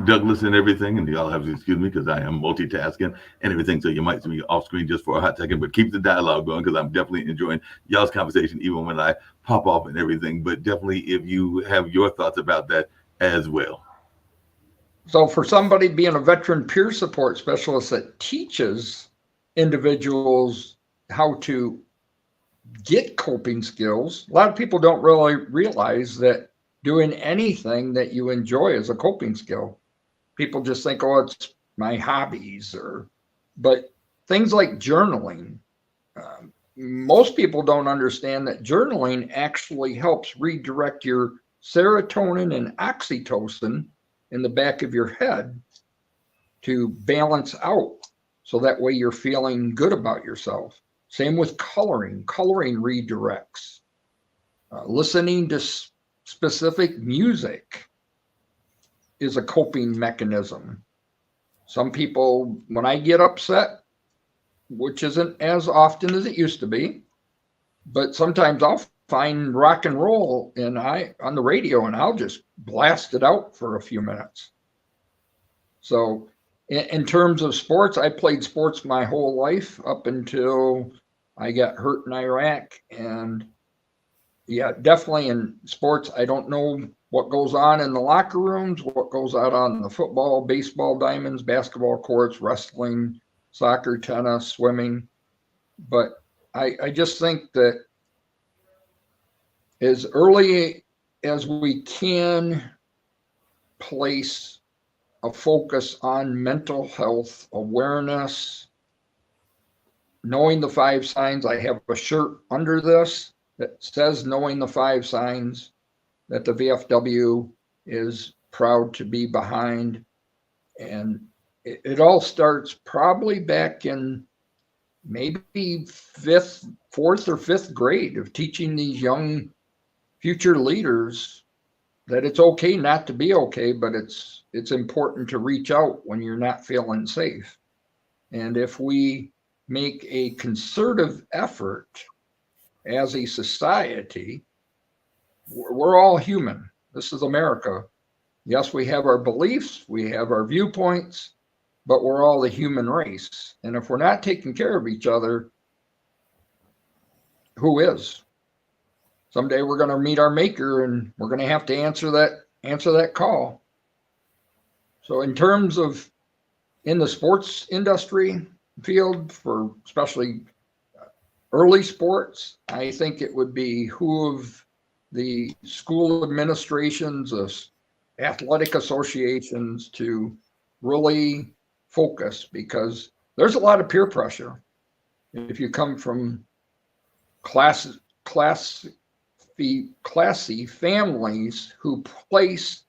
Douglas, and everything? And y'all have to excuse me because I am multitasking and everything. So you might see me off screen just for a hot second, but keep the dialogue going because I'm definitely enjoying y'all's conversation, even when I pop off and everything. But definitely if you have your thoughts about that as well. So for somebody being a veteran peer support specialist that teaches individuals how to get coping skills, a lot of people don't really realize that doing anything that you enjoy is a coping skill. People just think, oh, it's my hobbies, but things like journaling. Most people don't understand that journaling actually helps redirect your serotonin and oxytocin in the back of your head to balance out. So that way you're feeling good about yourself. Same with coloring. Coloring redirects. Listening to specific music is a coping mechanism. Some people, when I get upset, which isn't as often as it used to be, but sometimes I'll find rock and roll on the radio and I'll just blast it out for a few minutes. So in terms of sports, I played sports my whole life up until I got hurt in Iraq. And yeah, definitely in sports, I don't know what goes on in the locker rooms, what goes out on the football, baseball diamonds, basketball courts, wrestling, soccer, tennis, swimming. But I just think that as early as we can place a focus on mental health awareness, knowing the 5 signs. I have a shirt under this that says knowing the 5 signs, that the VFW is proud to be behind. And it all starts probably back in maybe 4th or 5th grade of teaching these young future leaders that it's okay not to be okay, but it's important to reach out when you're not feeling safe. And if we make a concerted effort as a society, we're all human. This is America. Yes, we have our beliefs, we have our viewpoints, but we're all the human race. And if we're not taking care of each other, who is? Someday we're going to meet our maker, and we're going to have to answer that call. So in terms of in the sports industry field, for especially early sports, I think it would behoove the school administrations, athletic associations to really focus, because there's a lot of peer pressure. If you come from classy families who place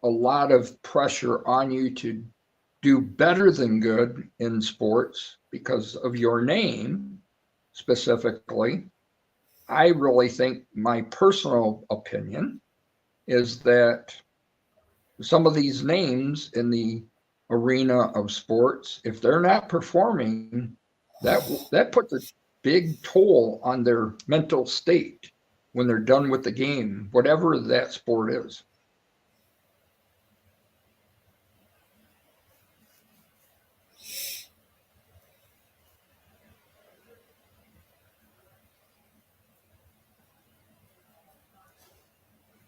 a lot of pressure on you to do better than good in sports because of your name specifically, I really think, my personal opinion is that some of these names in the arena of sports, if they're not performing, that puts a big toll on their mental state when they're done with the game, whatever that sport is.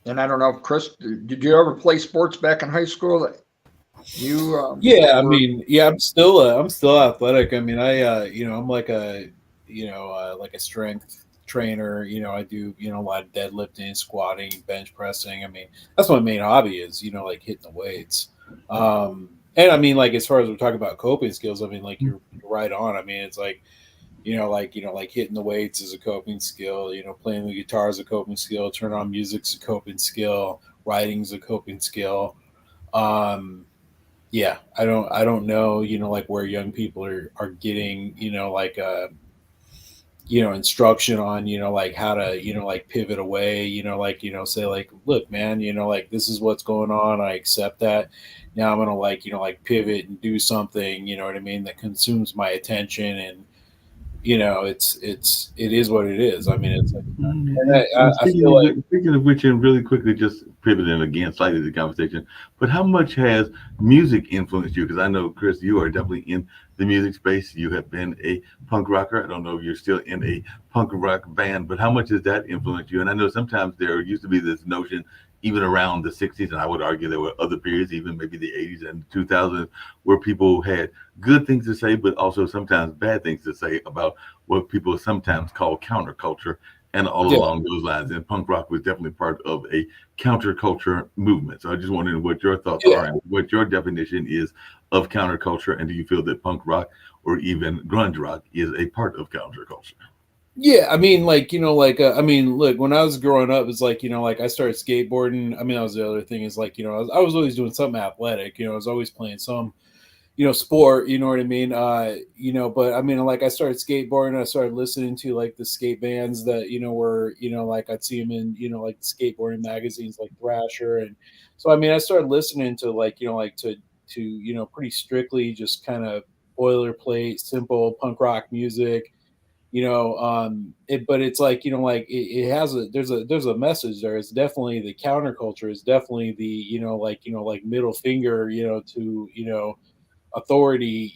And I don't know, Chris, did you ever play sports back in high school? Yeah, I mean, yeah, I'm still athletic. I mean, I'm like a like a strength trainer. I do a lot of deadlifting, squatting, bench pressing. I mean, that's my main hobby is like hitting the weights. And I mean, like as far as we're talking about coping skills, I mean, like you're right on. I mean, it's like like hitting the weights is a coping skill, playing the guitar is a coping skill, turn on music's a coping skill, writing's a coping skill. Yeah, I don't know, like where young people are getting, like instruction on, like how to, like pivot away, like, say like, look, man, like this is what's going on. I accept that. Now I'm gonna like pivot and do something, you know what I mean, that consumes my attention, and it is what it is. I mean, it's like, and I feel like, Speaking of which, and really quickly, just pivoting again slightly the conversation, but how much has music influenced you? Because I know, Chris, you are definitely in the music space. You have been a punk rocker. I don't know if you're still in a punk rock band, but how much has that influenced you? And I know sometimes there used to be this notion, even around the 60s, and I would argue there were other periods, even maybe the 80s and 2000s, where people had good things to say, but also sometimes bad things to say about what people sometimes call counterculture, and all along those lines. And punk rock was definitely part of a counterculture movement. So I just wondering what your thoughts are and what your definition is of counterculture, and do you feel that punk rock or even grunge rock is a part of counterculture? Yeah, I mean, like, I mean, look, when I was growing up, it's like, like I started skateboarding. I mean, that was the other thing is like, I was always doing something athletic, I was always playing some, sport, you know what I mean? But I mean, like I started skateboarding, I started listening to like the skate bands that, were, like I'd see them in, like the skateboarding magazines like Thrasher. And so, I mean, I started listening to like, to, pretty strictly just kind of boilerplate, simple punk rock music. But it's like, it has there's a message there. It's definitely the counterculture. It's definitely the, like middle finger, to, authority,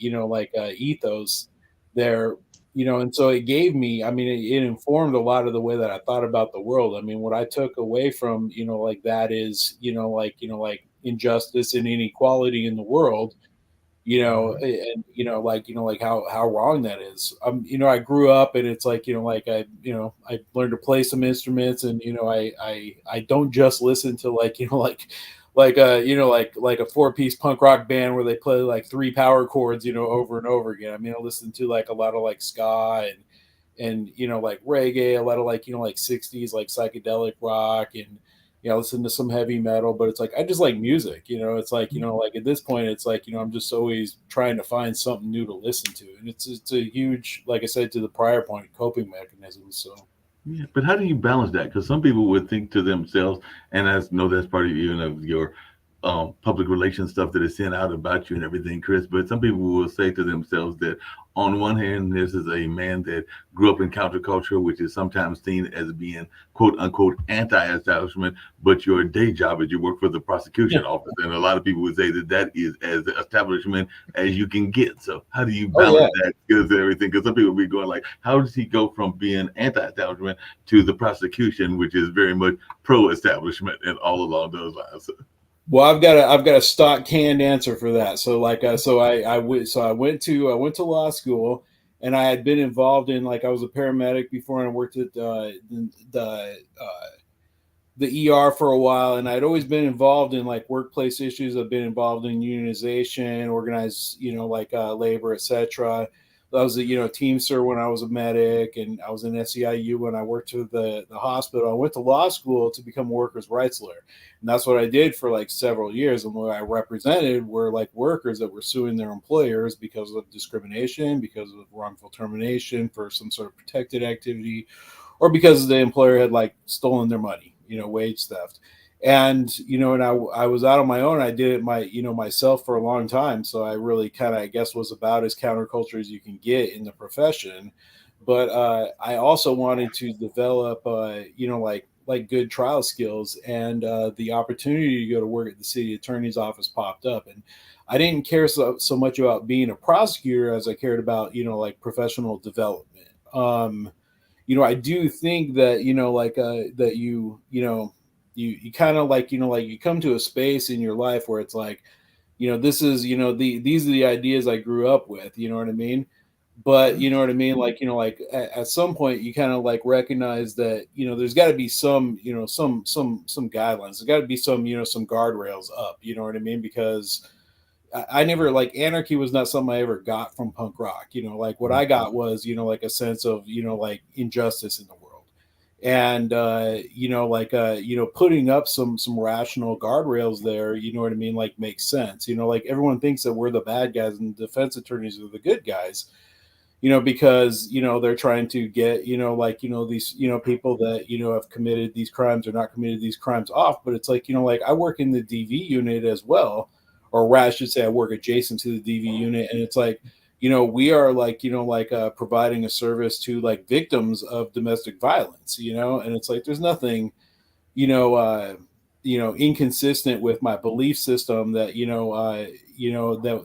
ethos there, and so it gave me, I mean, it informed a lot of the way that I thought about the world. I mean, what I took away from, like that is, like injustice and inequality in the world, and like how wrong that is. I grew up, and it's like, like I learned to play some instruments, and I don't just listen to like like a like a 4-piece punk rock band where they play like 3 power chords over and over again. I mean, I listen to like a lot of like ska and like reggae, a lot of like like 60s like psychedelic rock, and listen to some heavy metal. But it's like I just like music. It's like like at this point it's like I'm just always trying to find something new to listen to, and it's a huge, like I said to the prior point, coping mechanism. So Yeah, but how do you balance that? Because some people would think to themselves, and I know that's part of even of your public relations stuff that is sent out about you and everything, Chris. But some people will say to themselves that on one hand, this is a man that grew up in counterculture, which is sometimes seen as being quote unquote anti-establishment, but your day job is you work for the prosecution office. And a lot of people would say that that is as establishment as you can get. So how do you balance that skills and everything? Because some people be going like, how does he go from being anti-establishment to the prosecution, which is very much pro-establishment and all along those lines? Well, I've got a stock canned answer for that. So like I went to law school, and I had been involved in, like, I was a paramedic before, and I worked at the ER for a while, and I'd always been involved in like workplace issues. I've been involved in unionization, organized, labor, etc. I was a Teamster when I was a medic, and I was in SEIU when I worked for the hospital. I went to law school to become a workers' rights lawyer. And that's what I did for like several years. And what I represented were like workers that were suing their employers because of discrimination, because of wrongful termination for some sort of protected activity, or because the employer had like stolen their money, wage theft. And, and I was out on my own. I did it myself for a long time. So I really kind of, I guess, was about as counterculture as you can get in the profession. But I also wanted to develop, like good trial skills, and the opportunity to go to work at the city attorney's office popped up. And I didn't care so much about being a prosecutor as I cared about, like professional development. I do think that, that you kind of like, you come to a space in your life where it's like, this is, these are the ideas I grew up with, you know what I mean? But you know what I mean? Like, at some point you kind of like recognize that, there's got to be some, some guidelines. There's got to be some, some guardrails up, you know what I mean? Because I never, like, anarchy was not something I ever got from punk rock. Like what I got was, like a sense of, like injustice in the world. And, putting up some rational guardrails there, you know what I mean? Like makes sense. Like everyone thinks that we're the bad guys and defense attorneys are the good guys, because, they're trying to get, these, people that, have committed these crimes or not committed these crimes off. But it's like, like I work in the DV unit as well, or I should say I work adjacent to the DV unit. And it's like, we are like, providing a service to like victims of domestic violence, and it's like, there's nothing, inconsistent with my belief system that,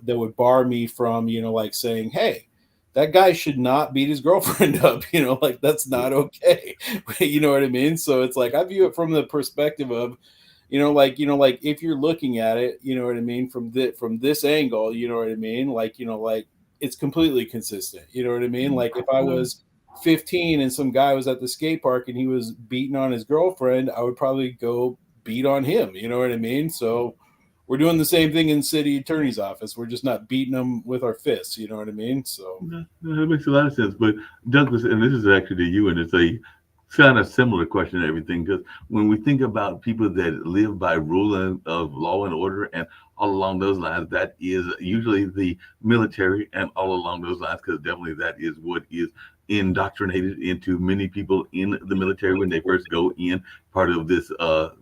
that would bar me from, like saying, hey, that guy should not beat his girlfriend up, like that's not okay. You know what I mean? So it's like, I view it from the perspective of, like if you're looking at it, you know what I mean? From this angle, you know what I mean? Like, like it's completely consistent. You know what I mean? Like if I was 15 and some guy was at the skate park and he was beating on his girlfriend, I would probably go beat on him. You know what I mean? So we're doing the same thing in city attorney's office. We're just not beating them with our fists. You know what I mean? So that makes a lot of sense. But Douglas, and this is actually to you, and it's a kind of similar question and everything, because when we think about people that live by rule of law and order and all along those lines, that is usually the military, and all along those lines, because definitely that is what is indoctrinated into many people in the military when they first go in. Part of this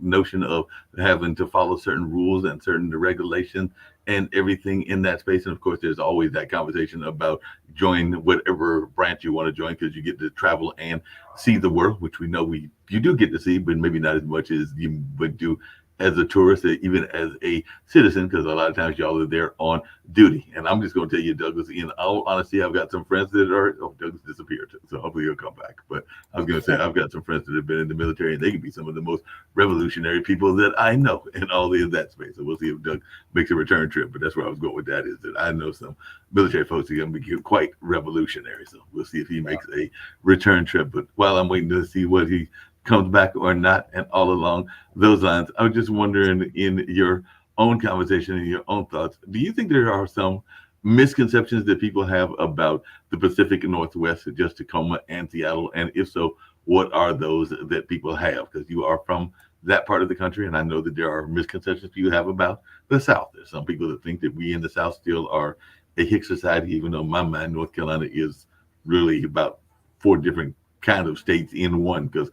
notion of having to follow certain rules and certain regulations and everything in that space. And of course, there's always that conversation about join whatever branch you want to join, because you get to travel and see the world, which we know you do get to see, but maybe not as much as you would do as a tourist, even as a citizen, because a lot of times y'all are there on duty. And I'm just going to tell you, Douglas, in all honesty, I've got some friends that are, Douglas disappeared, so hopefully he'll come back. But I was going to say, I've got some friends that have been in the military, and they can be some of the most revolutionary people that I know in all of that space. So we'll see if Doug makes a return trip. But that's where I was going with that, is that I know some military folks who are going to be quite revolutionary. So we'll see if he makes a return trip. But while I'm waiting to see what he comes back or not, and all along those lines, I was just wondering, in your own conversation and your own thoughts, do you think there are some misconceptions that people have about the Pacific Northwest, just Tacoma and Seattle? And if so, what are those that people have? Because you are from that part of the country, and I know that there are misconceptions you have about the South. There's some people that think that we in the South still are a hick society, even though in my mind, North Carolina is really about 4 different kind of states in one, because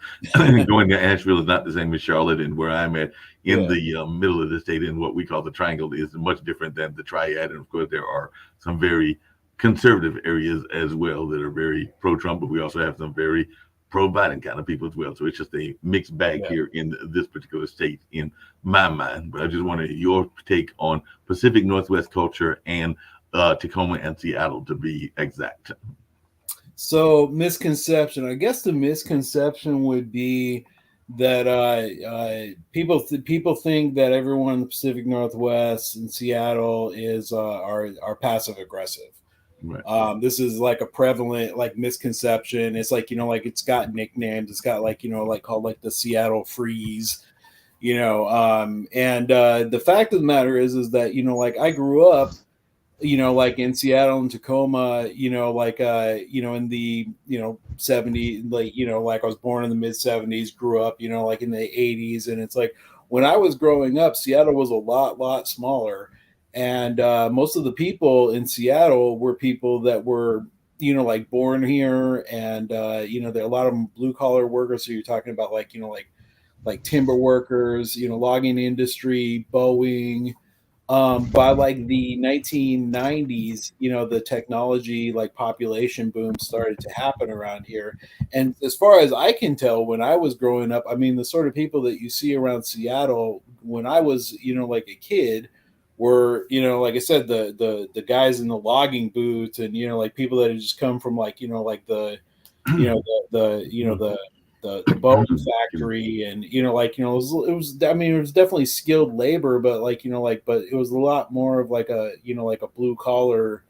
going to Asheville is not the same as Charlotte, and where I'm at in the middle of the state in what we call the triangle is much different than the triad. And of course, there are some very conservative areas as well that are very pro-Trump, but we also have some very pro-Biden kind of people as well. So it's just a mixed bag here in this particular state, in my mind. But I just wanted your take on Pacific Northwest culture and Tacoma and Seattle, to be exact. So misconception. I guess the misconception would be that people think that everyone in the Pacific Northwest and Seattle is are passive aggressive. Right. This is like a prevalent like misconception. It's like, like it's got nicknames. It's got like, like called like the Seattle Freeze, and the fact of the matter is that, like I grew up, like in Seattle and Tacoma, like, in the, 70s, like, like I was born in the mid 70s, grew up, like in the 80s. And it's like, when I was growing up, Seattle was a lot smaller. And most of the people in Seattle were people that were, like born here. And, there are a lot of them blue collar workers. So you're talking about like, like timber workers, logging industry, Boeing. By like the 1990s, the technology like population boom started to happen around here. And as far as I can tell, when I was growing up, I mean, the sort of people that you see around Seattle when I was, like a kid were, like I said, the guys in the logging booths and, like people that had just come from like, like the, the Boeing factory, and it was I mean, it was definitely skilled labor, but like but it was a lot more of like a like a blue collar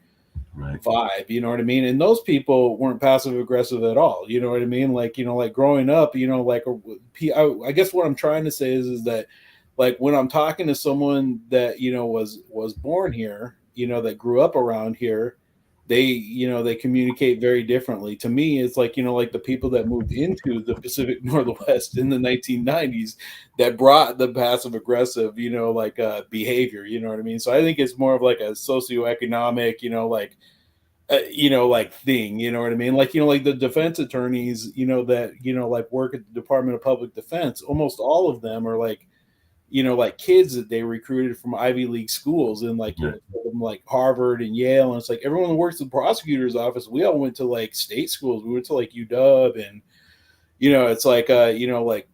vibe, you know what I mean? And those people weren't passive aggressive at all, you know what I mean? Like like growing up, like I guess what I'm trying to say is that like when I'm talking to someone that was born here, that grew up around here, they communicate very differently. To me, it's like, like the people that moved into the Pacific Northwest in the 1990s that brought the passive aggressive, behavior, you know what I mean? So I think it's more of like a socioeconomic, like thing, you know what I mean? Like, like the defense attorneys, that, like work at the Department of Public Defense, almost all of them are like, like kids that they recruited from Ivy League schools and like, from like Harvard and Yale. And it's like everyone who works in the prosecutor's office, we all went to like state schools. We went to like UW, and, it's like, like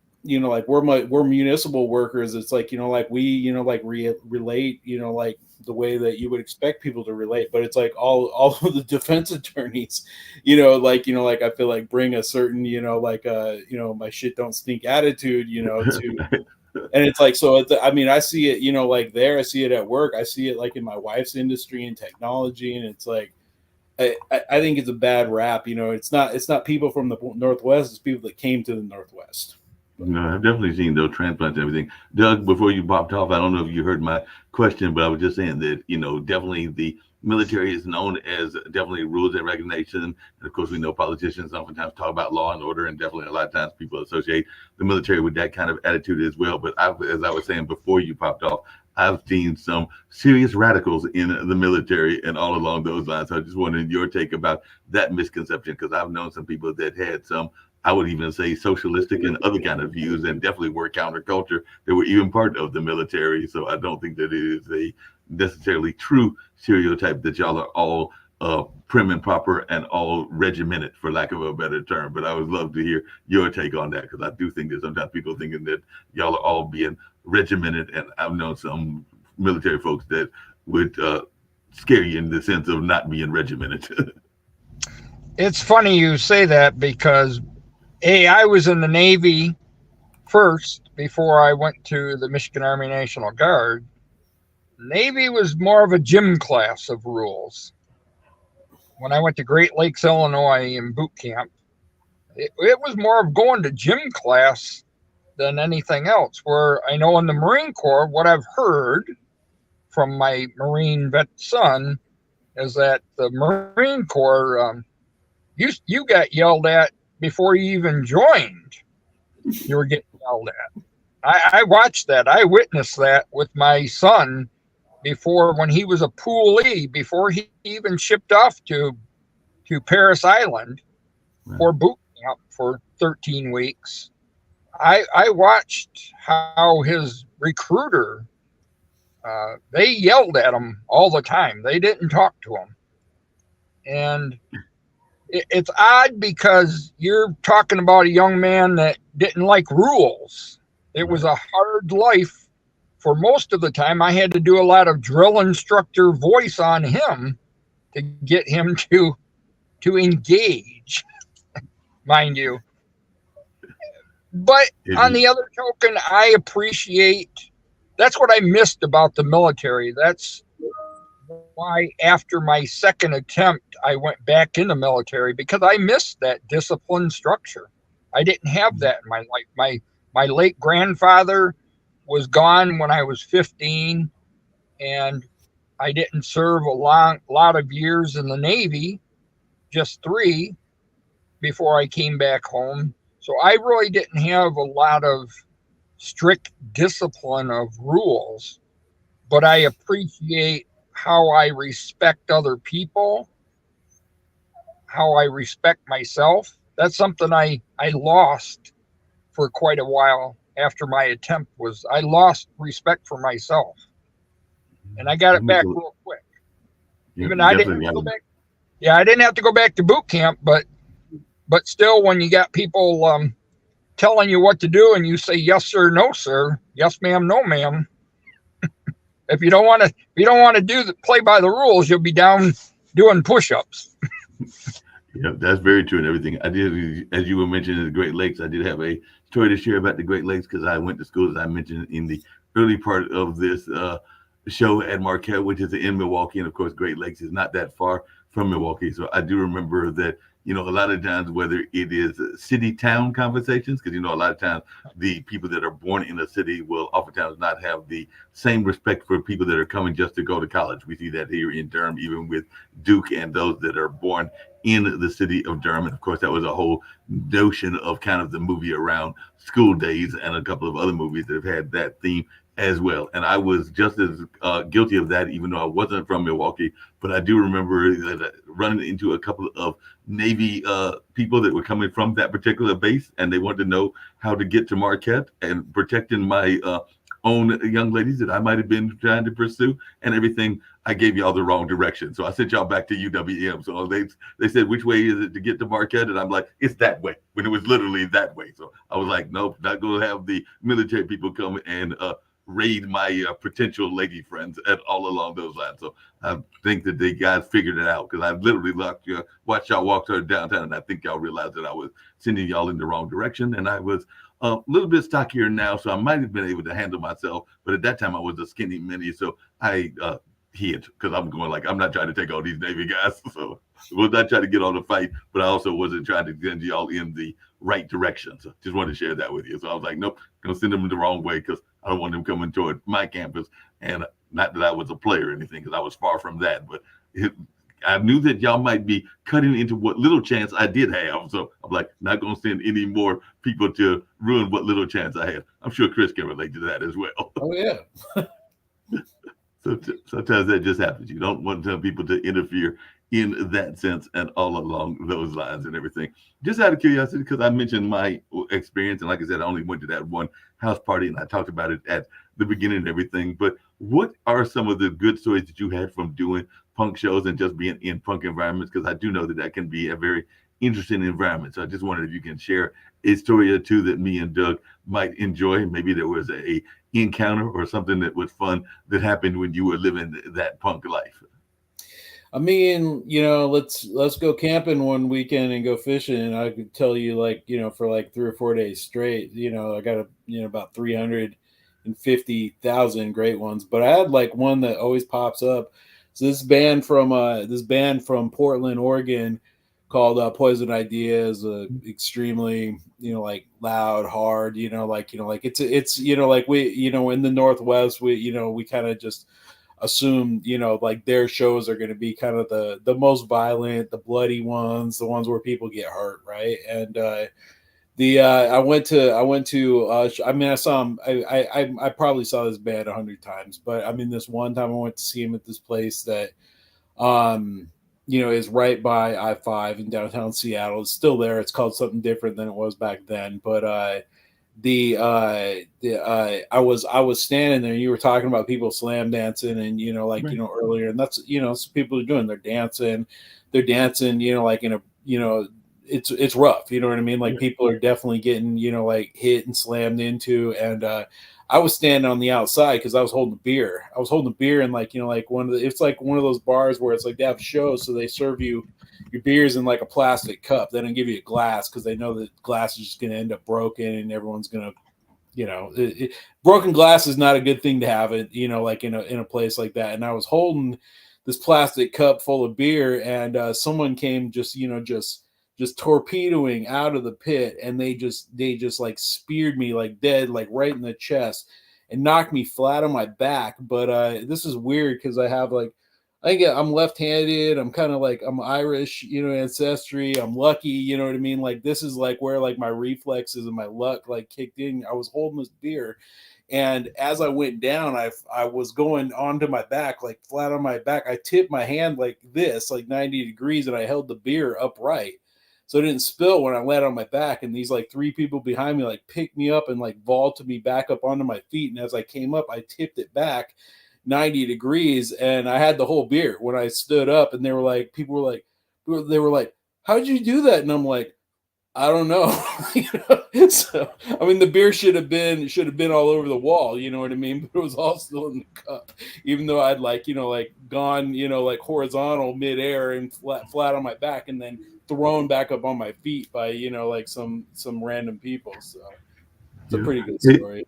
we're municipal workers. It's like, like we, like relate, like the way that you would expect people to relate. But it's like all of the defense attorneys, like I feel like bring a certain, like, my shit don't stink attitude, to, and it's like, so I mean, I see it, like there, I see it at work. I see it like in my wife's industry and technology. And it's like, I think it's a bad rap. It's not people from the Northwest. It's people that came to the Northwest. No, I've definitely seen those transplants and everything. Doug, before you popped off, I don't know if you heard my question, but I was just saying that, definitely the military is known as definitely rules and regulation. And of course, we know politicians oftentimes talk about law and order, and definitely a lot of times people associate the military with that kind of attitude as well. But as I was saying before you popped off, I've seen some serious radicals in the military and all along those lines. So I just wanted your take about that misconception, because I've known some people that had some, I would even say, socialistic and other kind of views, and definitely were counterculture. They were even part of the military. So I don't think that it is a necessarily true stereotype that y'all are all prim and proper and all regimented, for lack of a better term. But I would love to hear your take on that, because I do think that sometimes people thinking that y'all are all being regimented, and I've known some military folks that would scare you in the sense of not being regimented. It's funny you say that, because I was in the Navy first before I went to the Michigan Army National Guard. Navy was more of a gym class of rules. When I went to Great Lakes, Illinois in boot camp, it was more of going to gym class than anything else. Where I know in the Marine Corps, what I've heard from my Marine vet son is that the Marine Corps, you got yelled at before you even joined. You were getting yelled at. I watched that. I witnessed that with my son before, when he was a poolee, before he even shipped off to Parris Island for boot camp for 13 weeks. I watched how his recruiter, they yelled at him all the time. They didn't talk to him. And it's odd because you're talking about a young man that didn't like rules. It was a hard life for most of the time. I had to do a lot of drill instructor voice on him to get him to engage, mind you. But on the other token, I appreciate, that's what I missed about the military. That's why after my second attempt, I went back in the military, because I missed that discipline structure. I didn't have that in my life. My late grandfather was gone when I was 15, and I didn't serve a lot of years in the Navy, just 3 before I came back home. So I really didn't have a lot of strict discipline of rules, but I appreciate how I respect other people, how I respect myself. That's something I lost for quite a while after my attempt. Was I lost respect for myself, and I got it back real quick. Even I didn't go back. Yeah, I didn't have to go back to boot camp, but still, when you got people telling you what to do and you say yes sir, no sir, yes ma'am, no ma'am. If you don't want to play by the rules, you'll be down doing push-ups. Yeah, that's very true and everything. I did, as you were mentioning the Great Lakes, I did have a story to share about the Great Lakes because I went to school, as I mentioned in the early part of this show, at Marquette, which is in Milwaukee. And of course, Great Lakes is not that far from Milwaukee. So I do remember that, a lot of times, whether it is city-town conversations, because, a lot of times the people that are born in a city will oftentimes not have the same respect for people that are coming just to go to college. We see that here in Durham, even with Duke and those that are born in the city of Durham. And of course, that was a whole notion of kind of the movie around School Days and a couple of other movies that have had that theme as well. And I was just as guilty of that, even though I wasn't from Milwaukee. But I do remember running into a couple of Navy people that were coming from that particular base, and they wanted to know how to get to Marquette, and protecting my own young ladies that I might have been trying to pursue and everything. I gave y'all the wrong direction. So I sent y'all back to UWM. So they said, which way is it to get to Marquette? And I'm like, it's that way, when it was literally that way. So I was like, nope, not going to have the military people come and raid my potential lady friends at all along those lines. So I think that they guys figured it out, because I literally watched y'all walk to downtown, and I think y'all realized that I was sending y'all in the wrong direction. And I was a little bit stockier now, so I might have been able to handle myself. But at that time, I was a skinny mini, so I hid, because I'm going like, I'm not trying to take all these Navy guys. So I was not trying to get on the fight, but I also wasn't trying to send y'all in the right direction. So just wanted to share that with you. So I was like, nope, gonna send them the wrong way, because I don't want them coming toward my campus. And not that I was a player or anything, because I was far from that. But I knew that y'all might be cutting into what little chance I did have. So I'm like, not going to send any more people to ruin what little chance I had. I'm sure Chris can relate to that as well. Oh, yeah. So sometimes that just happens. You don't want people to interfere in that sense and all along those lines and everything. Just out of curiosity, because I mentioned my experience, and like I said, I only went to that one house party, and I talked about it at the beginning and everything. But what are some of the good stories that you had from doing punk shows and just being in punk environments? Because I do know that that can be a very interesting environment. So I just wondered if you can share a story or two that me and Doug might enjoy. Maybe there was a encounter or something that was fun that happened when you were living that punk life. I mean, let's go camping one weekend and go fishing. And I could tell you, for like 3 or 4 days straight, I got about 350,000 great ones. But I had like one that always pops up. So this band from Portland, Oregon, called Poison Idea, is extremely loud, hard. It's like we in the Northwest, we kind of just assume their shows are going to be kind of the most violent, the bloody ones, the ones where people get hurt, right? And I saw him. I probably saw this band 100 times, but I mean, this one time I went to see him at this place that is right by I-5 in downtown Seattle. It's still there. It's called something different than it was back then, but I was standing there. You were talking about people slam dancing, and Right. earlier, and that's that's what people are doing. They're dancing. Like in a it's rough. You know what I mean? Like Yeah. people are definitely getting like hit and slammed into, and I was standing on the outside because I was holding a beer. I was holding a beer, and like it's like one of those bars where it's like they have shows, so they serve you your beers in like a plastic cup. They don't give you a glass because they know that glass is just going to end up broken, and everyone's going to, broken glass is not a good thing to have it, like in a place like that. And I was holding this plastic cup full of beer, and someone came just torpedoing out of the pit, and they just like speared me like dead, like right in the chest, and knocked me flat on my back. But this is weird because I think I'm left-handed. I'm kind of like I'm Irish, ancestry. I'm lucky, you know what I mean? Like this is like where like my reflexes and my luck like kicked in. I was holding this beer, and as I went down, I was going onto my back, like flat on my back. I tipped my hand like this, like 90 degrees, and I held the beer upright so it didn't spill when I landed on my back. And these like three people behind me like picked me up and like vaulted me back up onto my feet. And as I came up, I tipped it back 90 degrees, and I had the whole beer when I stood up. And they were like, they were like, how'd you do that? And I'm like, I don't know. So I mean the beer should have been all over the wall, you know what I mean? But it was all still in the cup, even though I'd like gone like horizontal midair and flat on my back, and then thrown back up on my feet by like some random people. So it's a pretty good story.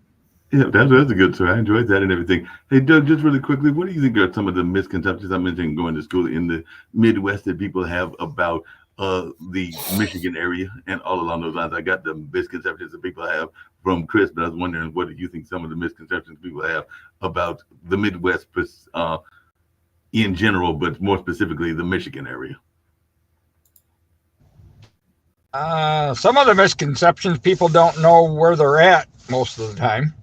Yeah, that's a good story. I enjoyed that and everything. Hey, Doug, just really quickly, what do you think are some of the misconceptions I mentioned going to school in the Midwest that people have about the Michigan area and all along those lines? I got the misconceptions that people have from Chris, but I was wondering, what do you think some of the misconceptions people have about the Midwest in general, but more specifically the Michigan area? Some of the misconceptions, people don't know where they're at most of the time.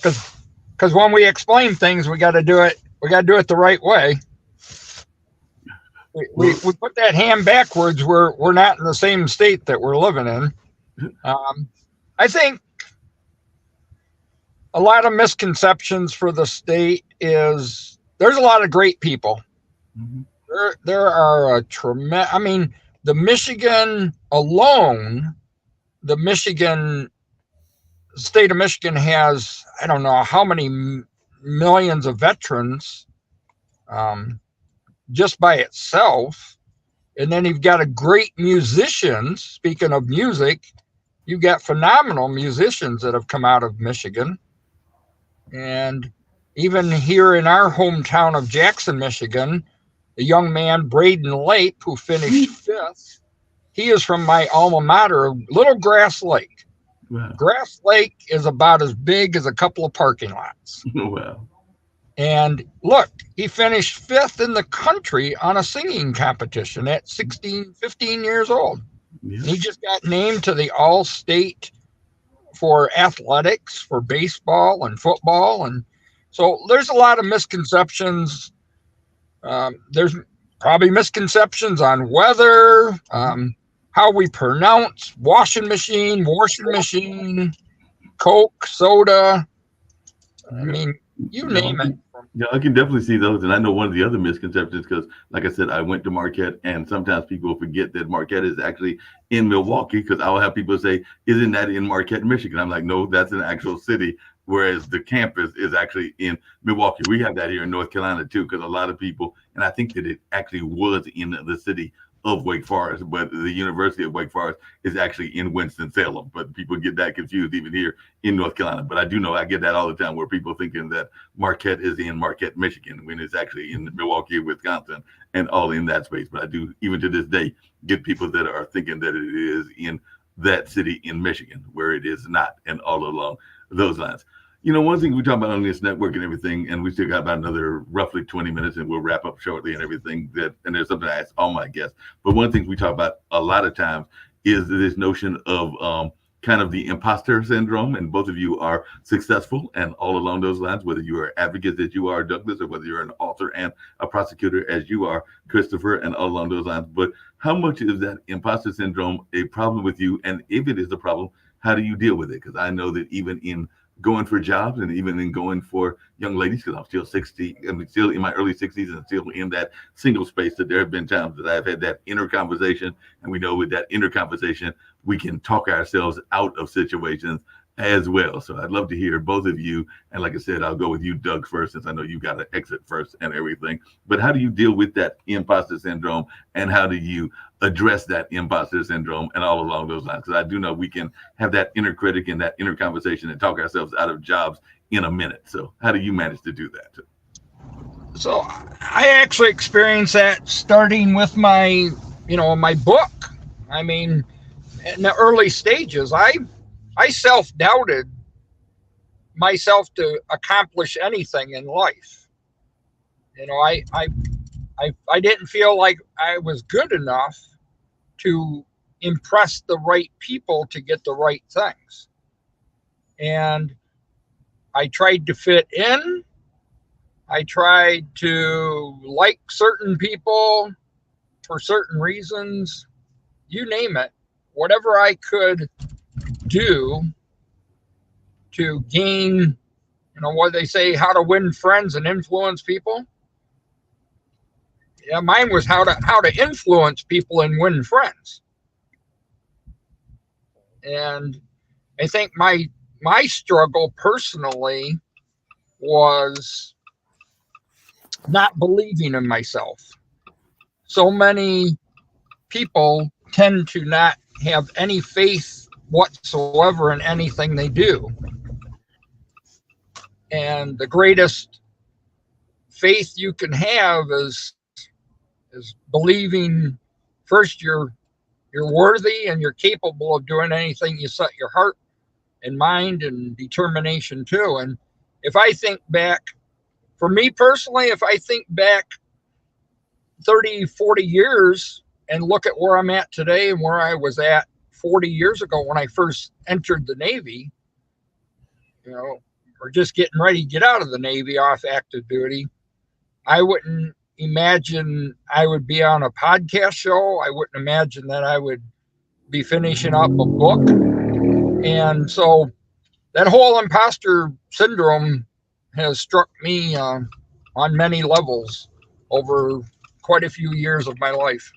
Because when we explain things, we got to do it the right way. We put that hand backwards. We're not in the same state that we're living in. I think a lot of misconceptions for the state is there's a lot of great people. Mm-hmm. There are a tremendous. I mean, the Michigan alone, state of Michigan has, I don't know how many millions of veterans just by itself. And then you've got a great musicians. Speaking of music, you've got phenomenal musicians that have come out of Michigan. And even here in our hometown of Jackson, Michigan, a young man, Braden Lake, who finished fifth, he is from my alma mater, Little Grass Lake. Wow. Grass Lake is about as big as a couple of parking lots. Wow. And look, he finished fifth in the country on a singing competition at 15 years old. Yeah. He just got named to the all-state for athletics, for baseball and football. And so there's a lot of misconceptions. There's probably misconceptions on weather, how we pronounce washing machine, Coke, soda. I mean, you name it. Yeah, I can definitely see those. And I know one of the other misconceptions, because like I said, I went to Marquette, and sometimes people forget that Marquette is actually in Milwaukee, because I'll have people say, isn't that in Marquette, Michigan? I'm like, no, that's an actual city, whereas the campus is actually in Milwaukee. We have that here in North Carolina too, because a lot of people, and I think that it actually was in the city of Wake Forest, but the University of Wake Forest is actually in Winston-Salem. But people get that confused even here in North Carolina. But I do know I get that all the time, where people thinking that Marquette is in Marquette, Michigan, when it's actually in Milwaukee, Wisconsin, and all in that space. But I do, even to this day, get people that are thinking that it is in that city in Michigan, where it is not, and all along those lines. You know, one thing we talk about on this network and everything, and we still got about another roughly 20 minutes, and we'll wrap up shortly and everything, and there's something I ask all my guests. But one thing we talk about a lot of times is this notion of kind of the imposter syndrome, and both of you are successful and all along those lines, whether you are advocates as you are, Douglas, or whether you're an author and a prosecutor as you are, Christopher, and all along those lines. But how much is that imposter syndrome a problem with you? And if it is a problem, how do you deal with it? Because I know that even in going for jobs and even in going for young ladies, because I'm still 60, I'm still in my early 60s and still in that single space, that there have been times that I've had that inner conversation. And we know with that inner conversation, we can talk ourselves out of situations as well. So I'd love to hear both of you. And like I said, I'll go with you, Doug, first, since I know you got to exit first and everything. But how do you deal with that imposter syndrome? And how do you address that imposter syndrome and all along those lines? Because I do know we can have that inner critic and that inner conversation and talk ourselves out of jobs in a minute. So how do you manage to do that? So I actually experienced that starting with my book. I mean, in the early stages, I self-doubted myself to accomplish anything in life. I didn't feel like I was good enough to impress the right people to get the right things. And I tried to fit in. I tried to like certain people for certain reasons, you name it, whatever I could do to gain, what they say, how to win friends and influence people. Yeah, mine was how to influence people and win friends. And I think my struggle personally was not believing in myself. So many people tend to not have any faith whatsoever in anything they do. And the greatest faith you can have is believing first you're worthy and you're capable of doing anything you set your heart and mind and determination to. And if I think back, for me personally, if I think back 30, 40 years and look at where I'm at today and where I was at 40 years ago when I first entered the Navy, or just getting ready to get out of the Navy off active duty, I wouldn't imagine I would be on a podcast show. I wouldn't imagine that I would be finishing up a book. And so that whole imposter syndrome has struck me on many levels over quite a few years of my life.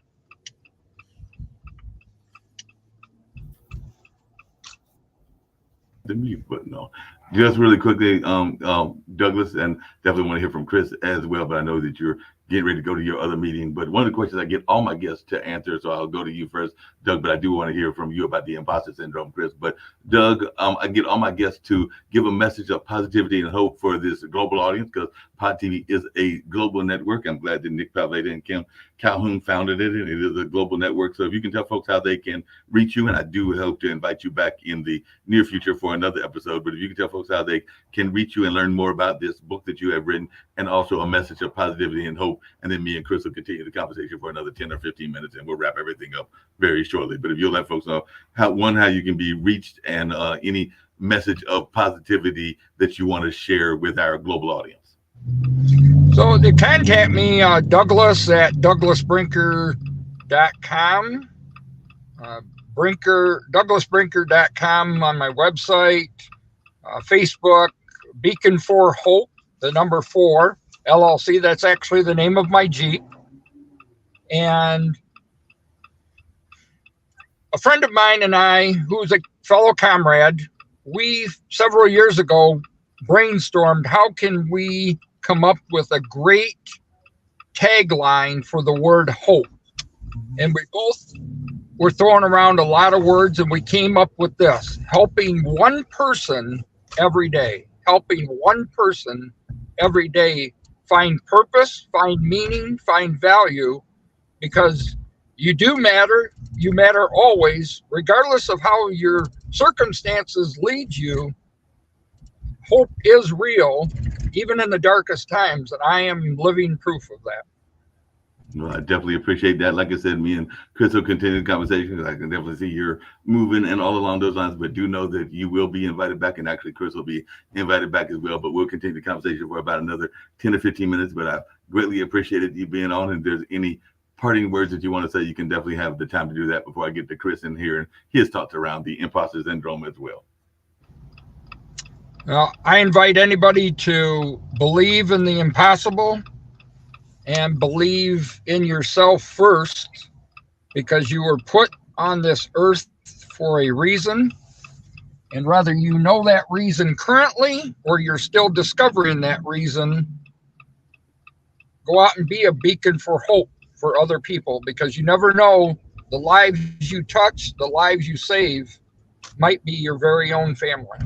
The mute button on. Just really quickly, Douglas, and definitely want to hear from Chris as well, but I know that you're getting ready to go to your other meeting. But one of the questions I get all my guests to answer, so I'll go to you first, Doug, but I do want to hear from you about the imposter syndrome, Chris. But Doug, I get all my guests to give a message of positivity and hope for this global audience, because Pod TV is a global network. I'm glad that Nick Pavleta and Kim Calhoun founded it, and it is a global network. So if you can tell folks how they can reach you, and I do hope to invite you back in the near future for another episode, but if you can tell folks how they can reach you and learn more about this book that you have written, and also a message of positivity and hope, and then me and Chris will continue the conversation for another 10 or 15 minutes, and we'll wrap everything up very shortly. But if you'll let folks know how you can be reached, and any message of positivity that you want to share with our global audience. So to contact me, Douglas at douglasbrinker.com, douglasbrinker.com on my website, Facebook, Beacon for Hope, the number 4, LLC. That's actually the name of my Jeep. And a friend of mine and I, who's a fellow comrade, we several years ago brainstormed how can we come up with a great tagline for the word hope. And we both were throwing around a lot of words, and we came up with this: helping one person every day. Helping one person every day find purpose, find meaning, find value, because you do matter. You matter always, regardless of how your circumstances lead you. Hope is real, even in the darkest times, and I am living proof of that. Well, I definitely appreciate that. Like I said, me and Chris will continue the conversation, because I can definitely see you're moving and all along those lines, but do know that you will be invited back, and actually Chris will be invited back as well. But we'll continue the conversation for about another 10 or 15 minutes, but I greatly appreciated you being on. And if there's any parting words that you want to say, you can definitely have the time to do that before I get to Chris in here and his thoughts around the imposter syndrome as well. Well, I invite anybody to believe in the impossible and believe in yourself first, because you were put on this earth for a reason. And whether you know that reason currently or you're still discovering that reason, go out and be a beacon for hope for other people, because you never know, the lives you touch, the lives you save might be your very own family.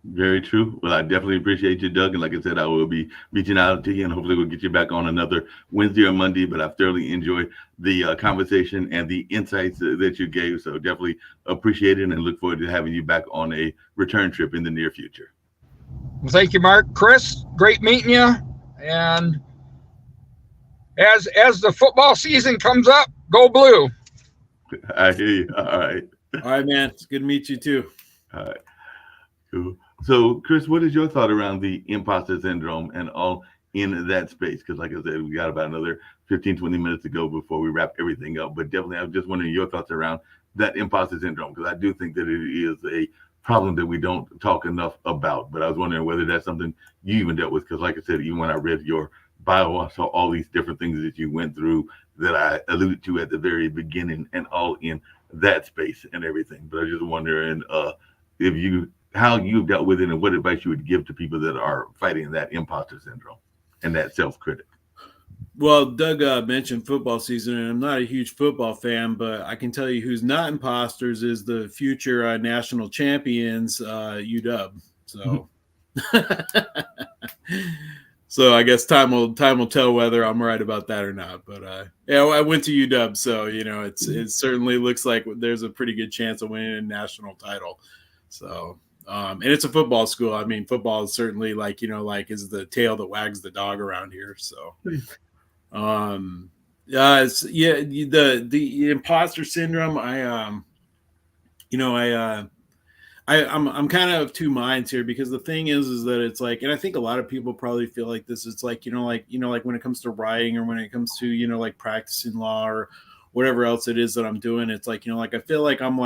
Very true. Well, I definitely appreciate you, Doug. And like I said, I will be reaching out to you, and hopefully we'll get you back on another Wednesday or Monday. But I've thoroughly enjoyed the conversation and the insights that you gave. So definitely appreciate it and look forward to having you back on a return trip in the near future. Well, thank you, Mark. Chris, great meeting you. And as the football season comes up, go blue. I hear you. All right. All right, man. It's good to meet you too. All right. Cool. So, Chris, what is your thought around the imposter syndrome and all in that space? Because like I said, we got about another 15, 20 minutes to go before we wrap everything up. But definitely, I'm just wondering your thoughts around that imposter syndrome, because I do think that it is a problem that we don't talk enough about. But I was wondering whether that's something you even dealt with, because like I said, even when I read your bio, I saw all these different things that you went through that I alluded to at the very beginning, and all in that space and everything. But I was just wondering how you've dealt with it and what advice you would give to people that are fighting that imposter syndrome and that self-critic. Well, Doug mentioned football season, and I'm not a huge football fan, but I can tell you who's not imposters is the future national champions, UW. So, so I guess time will tell whether I'm right about that or not. But yeah, I went to UW, so it certainly looks like there's a pretty good chance of winning a national title. So. And it's a football school. I mean, football is certainly is the tail that wags the dog around here. So, the imposter syndrome. I'm kind of of two minds here, because the thing is that it's like, and I think a lot of people probably feel like this. It's like, like when it comes to writing, or when it comes to, like practicing law or whatever else it is that I'm doing. It's like, I feel like I'm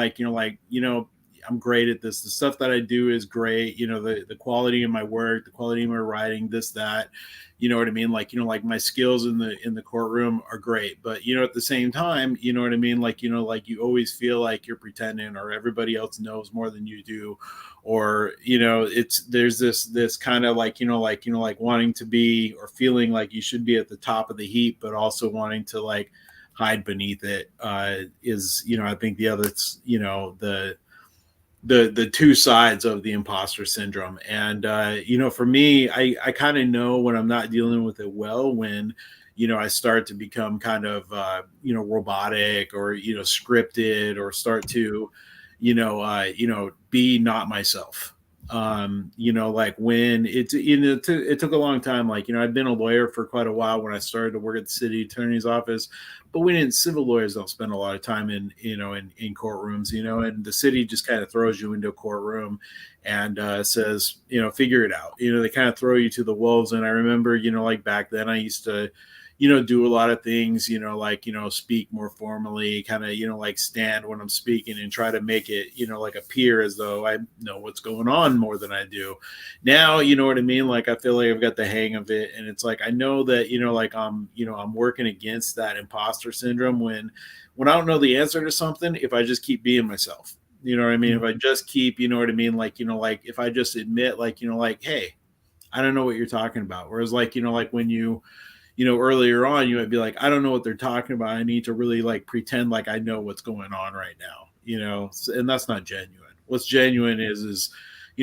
I'm great at this. The stuff that I do is great. The quality of my work, the quality of my writing, this, that, you know what I mean? Like my skills in the courtroom are great, but at the same time, you know what I mean? Like you always feel like you're pretending, or everybody else knows more than you do. Or, there's this kind of like wanting to be, or feeling like you should be at the top of the heap, but also wanting to like hide beneath it, is, I think the other, the two sides of the imposter syndrome. And, for me, I kind of know when I'm not dealing with it well, when, I start to become kind of, robotic, or, scripted, or start to, be not myself. Like when it took a long time. Like, I've been a lawyer for quite a while when I started to work at the city attorney's office, but civil lawyers don't spend a lot of time in courtrooms, and the city just kind of throws you into a courtroom and says, figure it out. They kind of throw you to the wolves. And I remember, like back then I used to, do a lot of things, speak more formally, kind of, like stand when I'm speaking and try to make it, like appear as though I know what's going on more than I do. Now, you know what I mean? Like, I feel like I've got the hang of it. And it's like, I know that, I'm working against that imposter syndrome when I don't know the answer to something, if I just keep being myself, you know what I mean? If I just keep, you know what I mean? Like, like if I just admit, like, hey, I don't know what you're talking about. Whereas like, like when earlier on, you might be like, I don't know what they're talking about. I need to really like pretend like I know what's going on right now, and that's not genuine. What's genuine is,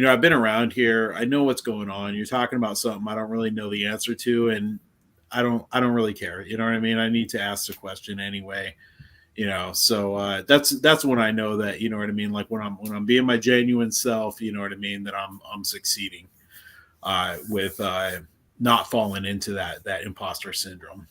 I've been around here. I know what's going on. You're talking about something I don't really know the answer to, and I don't really care. You know what I mean? I need to ask the question anyway, so that's when I know that, you know what I mean? Like when I'm being my genuine self, you know what I mean? That I'm succeeding with not falling into that imposter syndrome.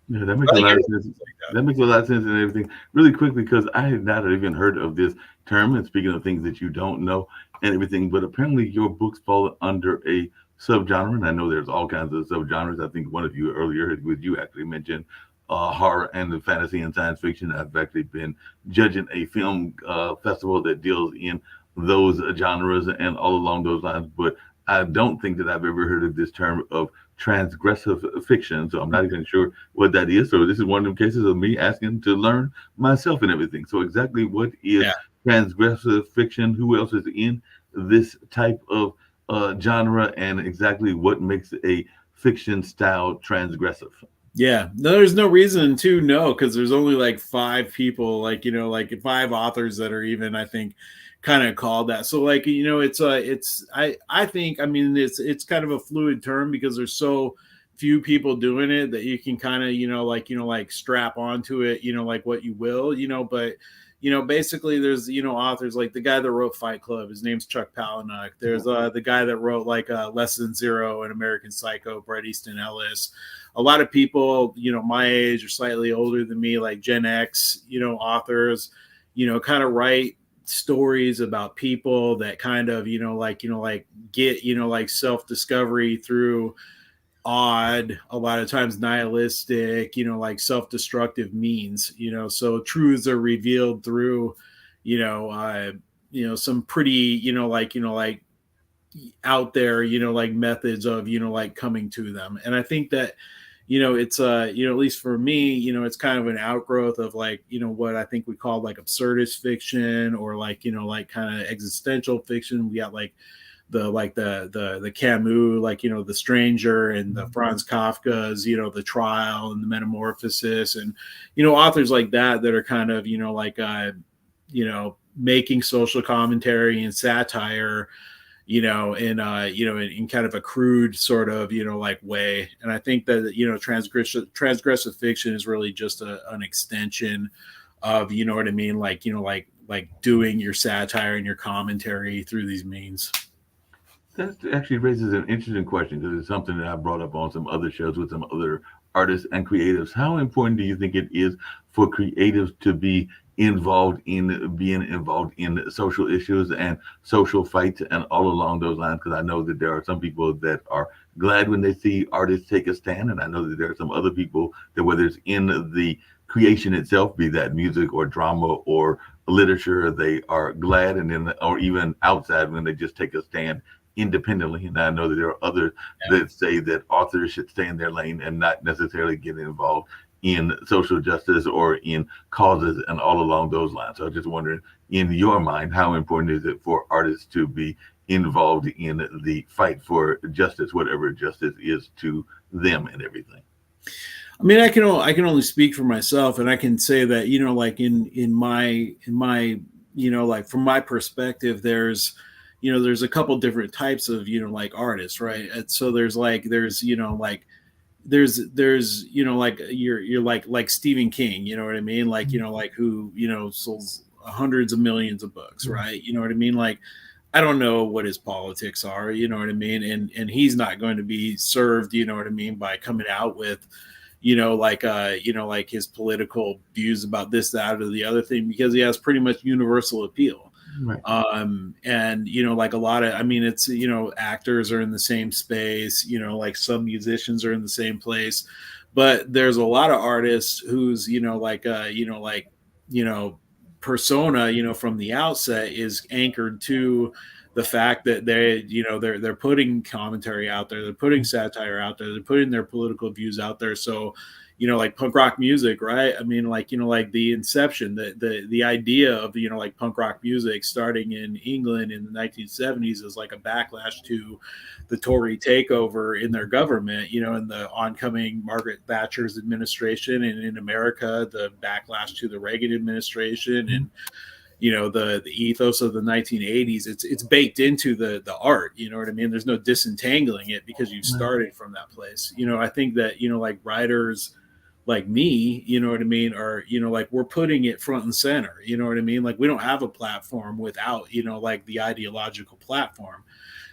Yeah, that makes a lot of sense. That makes a lot of sense and everything. Really quickly, because I had not even heard of this term, and speaking of things that you don't know and everything, but apparently your books fall under a subgenre, and I know there's all kinds of subgenres. I think one of you earlier with you actually mentioned horror and the fantasy and science fiction. I've actually been judging a film festival that deals in those genres and all along those lines, but I don't think that I've ever heard of this term of transgressive fiction. So I'm not even sure what that is. So this is one of the cases of me asking to learn myself and everything. So exactly what is transgressive fiction? Who else is in this type of genre, and exactly what makes a fiction style transgressive? Yeah, no, there's no reason to know, because there's only like 5 people, like, like 5 authors that are even, I think, kind of called that. So like, it's I think, I mean, it's kind of a fluid term because there's so few people doing it that you can kind of, like strap onto it, like what you will, but basically there's, authors like the guy that wrote Fight Club. His name's Chuck Palahniuk. There's the guy that wrote like Less Than Zero and American Psycho, Bret Easton Ellis. A lot of people, my age or slightly older than me, like Gen X, authors, kind of write stories about people that kind of, get, like self-discovery through odd, a lot of times nihilistic, like self-destructive means, so truths are revealed through, some pretty, like out there, like methods of, like coming to them. And I think that, it's at least for me, it's kind of an outgrowth of like, what I think we call like absurdist fiction, or like, like kind of existential fiction. We got like the Camus, like, The Stranger, and the Franz Kafka's, The Trial and the Metamorphosis, and, authors like that are kind of, like, making social commentary and satire, in kind of a crude sort of, like way. And I think that, transgressive fiction is really just an extension of, what I mean? Like, like doing your satire and your commentary through these means. That actually raises an interesting question, because it's something that I brought up on some other shows with some other artists and creatives. How important do you think it is for creatives to be being involved in social issues and social fights and all along those lines? Because I know that there are some people that are glad when they see artists take a stand, and I know that there are some other people that, whether it's in the creation itself, be that music or drama or literature, they are glad, and then, or even outside, when they just take a stand independently. And I know that there are others that say that authors should stay in their lane and not necessarily get involved in social justice or in causes and all along those lines. So I'm just wondering, in your mind, how important is it for artists to be involved in the fight for justice, whatever justice is to them and everything? I mean, I can only speak for myself, and I can say that, like in my like from my perspective, there's a couple different types of, like artists, right? And so there's like you're like Stephen King, you know what I mean? Like, like who, sold hundreds of millions of books, right? You know what I mean? Like, I don't know what his politics are, you know what I mean? And he's not going to be served, you know what I mean, by coming out with, like his political views about this, that, or the other thing, because he has pretty much universal appeal. Right. And like a lot of, I mean, it's, actors are in the same space, like some musicians are in the same place, but there's a lot of artists whose, persona, from the outset is anchored to the fact that they're putting commentary out there, they're putting satire out there, they're putting their political views out there. So, like punk rock music, right? I mean, like, like the inception, the idea of, like punk rock music starting in England in the 1970s is like a backlash to the Tory takeover in their government, and the oncoming Margaret Thatcher's administration, and in America, the backlash to the Reagan administration, and the ethos of the 1980s. It's baked into the art, you know what I mean? There's no disentangling it because you started from that place. I think that, like writers like me, you know what I mean, are, like we're putting it front and center, you know what I mean? Like we don't have a platform without, like the ideological platform.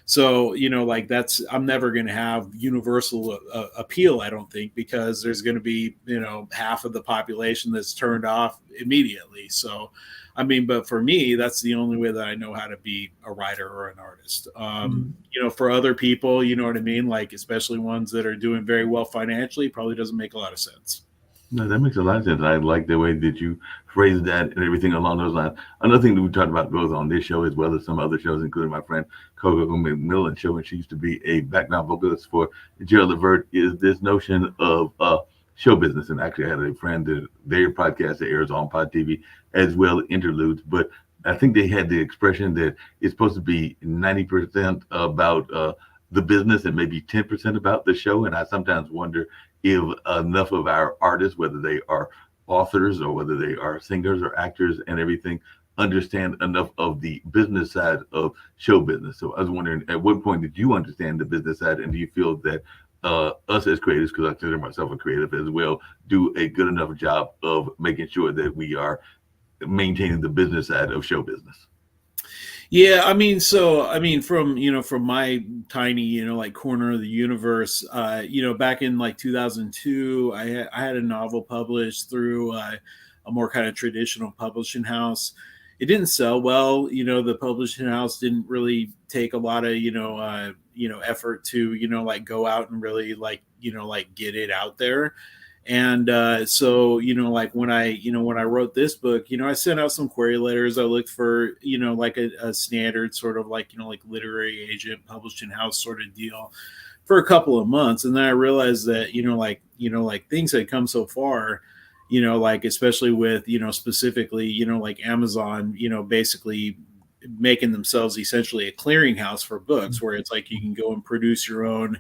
So, like I'm never going to have universal appeal, I don't think, because there's going to be, half of the population that's turned off immediately. So, I mean, but for me, that's the only way that I know how to be a writer or an artist. You know, for other people, you know what I mean? Like, especially ones that are doing very well financially, probably doesn't make a lot of sense. No, that makes a lot of sense. I like the way that you phrased that and everything along those lines. Another thing that we talked about goes on this show as well as some other shows, including my friend Coco McMillan show, and she used to be a background vocalist for Gerald Levert, is this notion of show business. And actually, I had a friend that their podcast that airs on Pod TV as well, Interludes. But I think they had the expression that it's supposed to be 90% about the business and maybe 10% about the show. And I sometimes wonder if enough of our artists, whether they are authors or whether they are singers or actors and everything, understand enough of the business side of show business. So I was wondering, at what point did you understand the business side, and do you feel that us as creatives, because I consider myself a creative as well, do a good enough job of making sure that we are maintaining the business side of show business? Yeah, I mean, so I mean, from from my tiny like corner of the universe, back in like 2002, I had a novel published through a more kind of traditional publishing house. It didn't sell well. The publishing house didn't really take a lot of effort to like go out and really like get it out there. And so, like when I wrote this book, I sent out some query letters. I looked for, like a standard sort of like, like literary agent, publishing house sort of deal for a couple of months. And then I realized that, like things had come so far, like especially with, specifically, like Amazon, basically making themselves essentially a clearinghouse for books, where it's like you can go and produce your own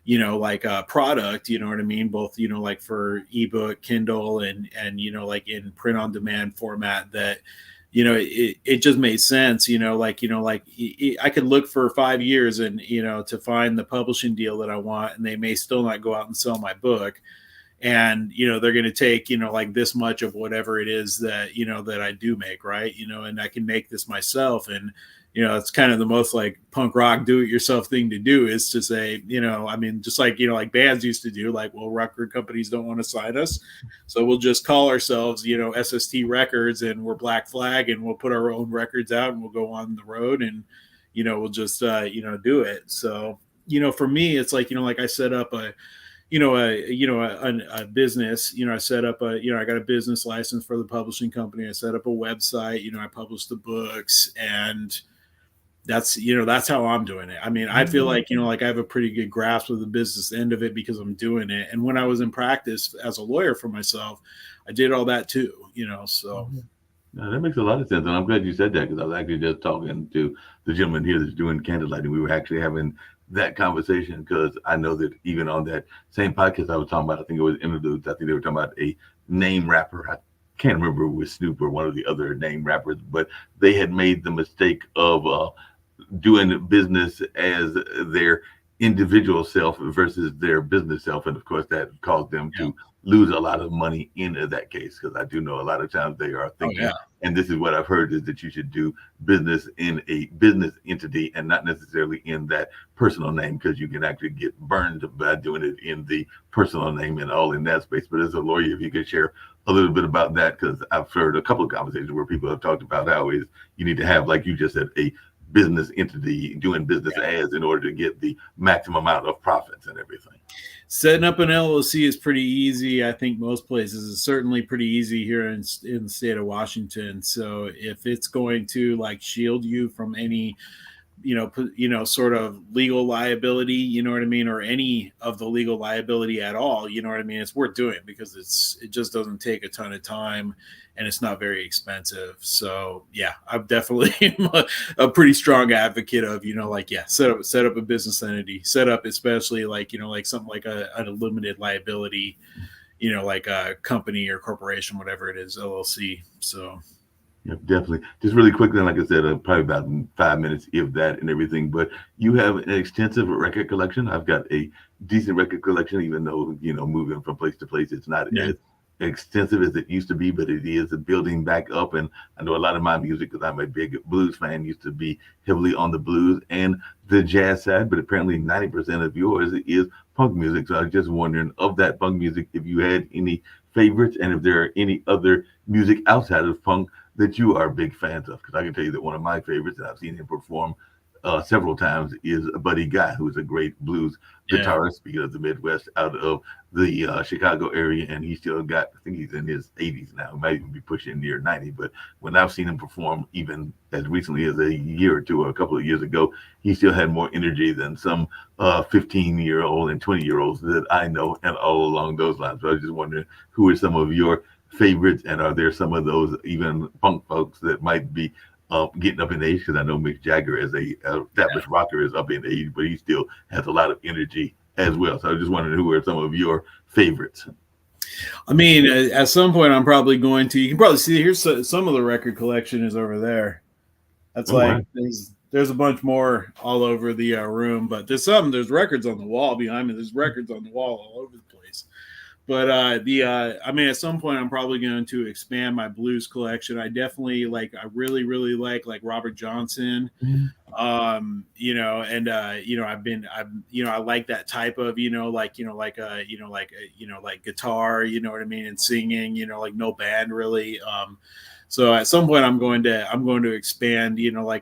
like a product, what I mean? Both, like for ebook, Kindle, and, like in print on demand format, that, it just made sense, I could look for 5 years and, to find the publishing deal that I want, and they may still not go out and sell my book. And, they're going to take, like this much of whatever it is that, that I do make. Right. And I can make this myself. And, it's kind of the most like punk rock do it yourself thing to do, is to say, I mean, just like, like bands used to do, like, well, record companies don't want to sign us, so we'll just call ourselves, SST Records, and we're Black Flag, and we'll put our own records out, and we'll go on the road, and, we'll just, do it. So, for me, it's like, like I set up a business, I set up I got a business license for the publishing company. I set up a website, I published the books, and that's how I'm doing it. I mean, I feel like, like I have a pretty good grasp of the business end of it because I'm doing it. And when I was in practice as a lawyer for myself, I did all that too, so. No, that makes a lot of sense. And I'm glad you said that, because I was actually just talking to the gentleman here that's doing Candlelight, and we were actually having that conversation, because I know that even on that same podcast I was talking about, I think it was Interludes, I think they were talking about a name rapper. I can't remember if it was Snoop or one of the other name rappers, but they had made the mistake of doing business as their individual self versus their business self. And of course, that caused them to lose a lot of money in that case, because I do know a lot of times they are thinking, and this is what I've heard, is that you should do business in a business entity and not necessarily in that personal name, because you can actually get burned by doing it in the personal name and all in that space. But as a lawyer, if you could share a little bit about that, because I've heard a couple of conversations where people have talked about how is you need to have, like you just said, a business entity doing business as, in order to get the maximum amount of profits and everything. Setting up an LLC is pretty easy. I think most places. It's certainly pretty easy here in the state of Washington. So if it's going to like shield you from any sort of legal liability, what I mean, or any of the legal liability at all, what I mean, it's worth doing, because it just doesn't take a ton of time, and it's not very expensive. So yeah, I'm definitely a pretty strong advocate of, set up a business entity, set up especially like, like something like a limited liability, like a company or corporation, whatever it is, LLC. So. Yep, definitely. Just really quickly, like I said, probably about 5 minutes, if that, and everything. But you have an extensive record collection. I've got a decent record collection, even though, moving from place to place, it's not as extensive as it used to be, but it is building back up. And I know a lot of my music, because I'm a big blues fan, used to be heavily on the blues and the jazz side, but apparently 90% of yours is punk music. So I was just wondering, of that punk music, if you had any favorites, and if there are any other music outside of punk that you are big fans of? Because I can tell you that one of my favorites, and I've seen him perform several times, is Buddy Guy, who's a great blues guitarist, speaking of the Midwest, out of the Chicago area, and he still got, I think he's in his 80s now, he might even be pushing near 90, but when I've seen him perform, even as recently as a year or two or a couple of years ago, he still had more energy than some 15-year-old and 20-year-olds that I know, and all along those lines. So I was just wondering, who are some of your favorites, and are there some of those even punk folks that might be getting up in age? Because I know Mick Jagger, as a established rocker, is up in age, but he still has a lot of energy as well. So I was just wondering, who are some of your favorites? I mean, at some point, I'm probably going to. You can probably see here's some of the record collection is over there. That's Wow. there's a bunch more all over the room, but there's records on the wall behind me. There's records on the wall all over the place. But I mean, at some point, I'm probably going to expand my blues collection. I definitely I really, really like Robert Johnson, you know, and you know, I like that type of, like guitar, you know what I mean, and singing, like no band really. So at some point, I'm going to expand,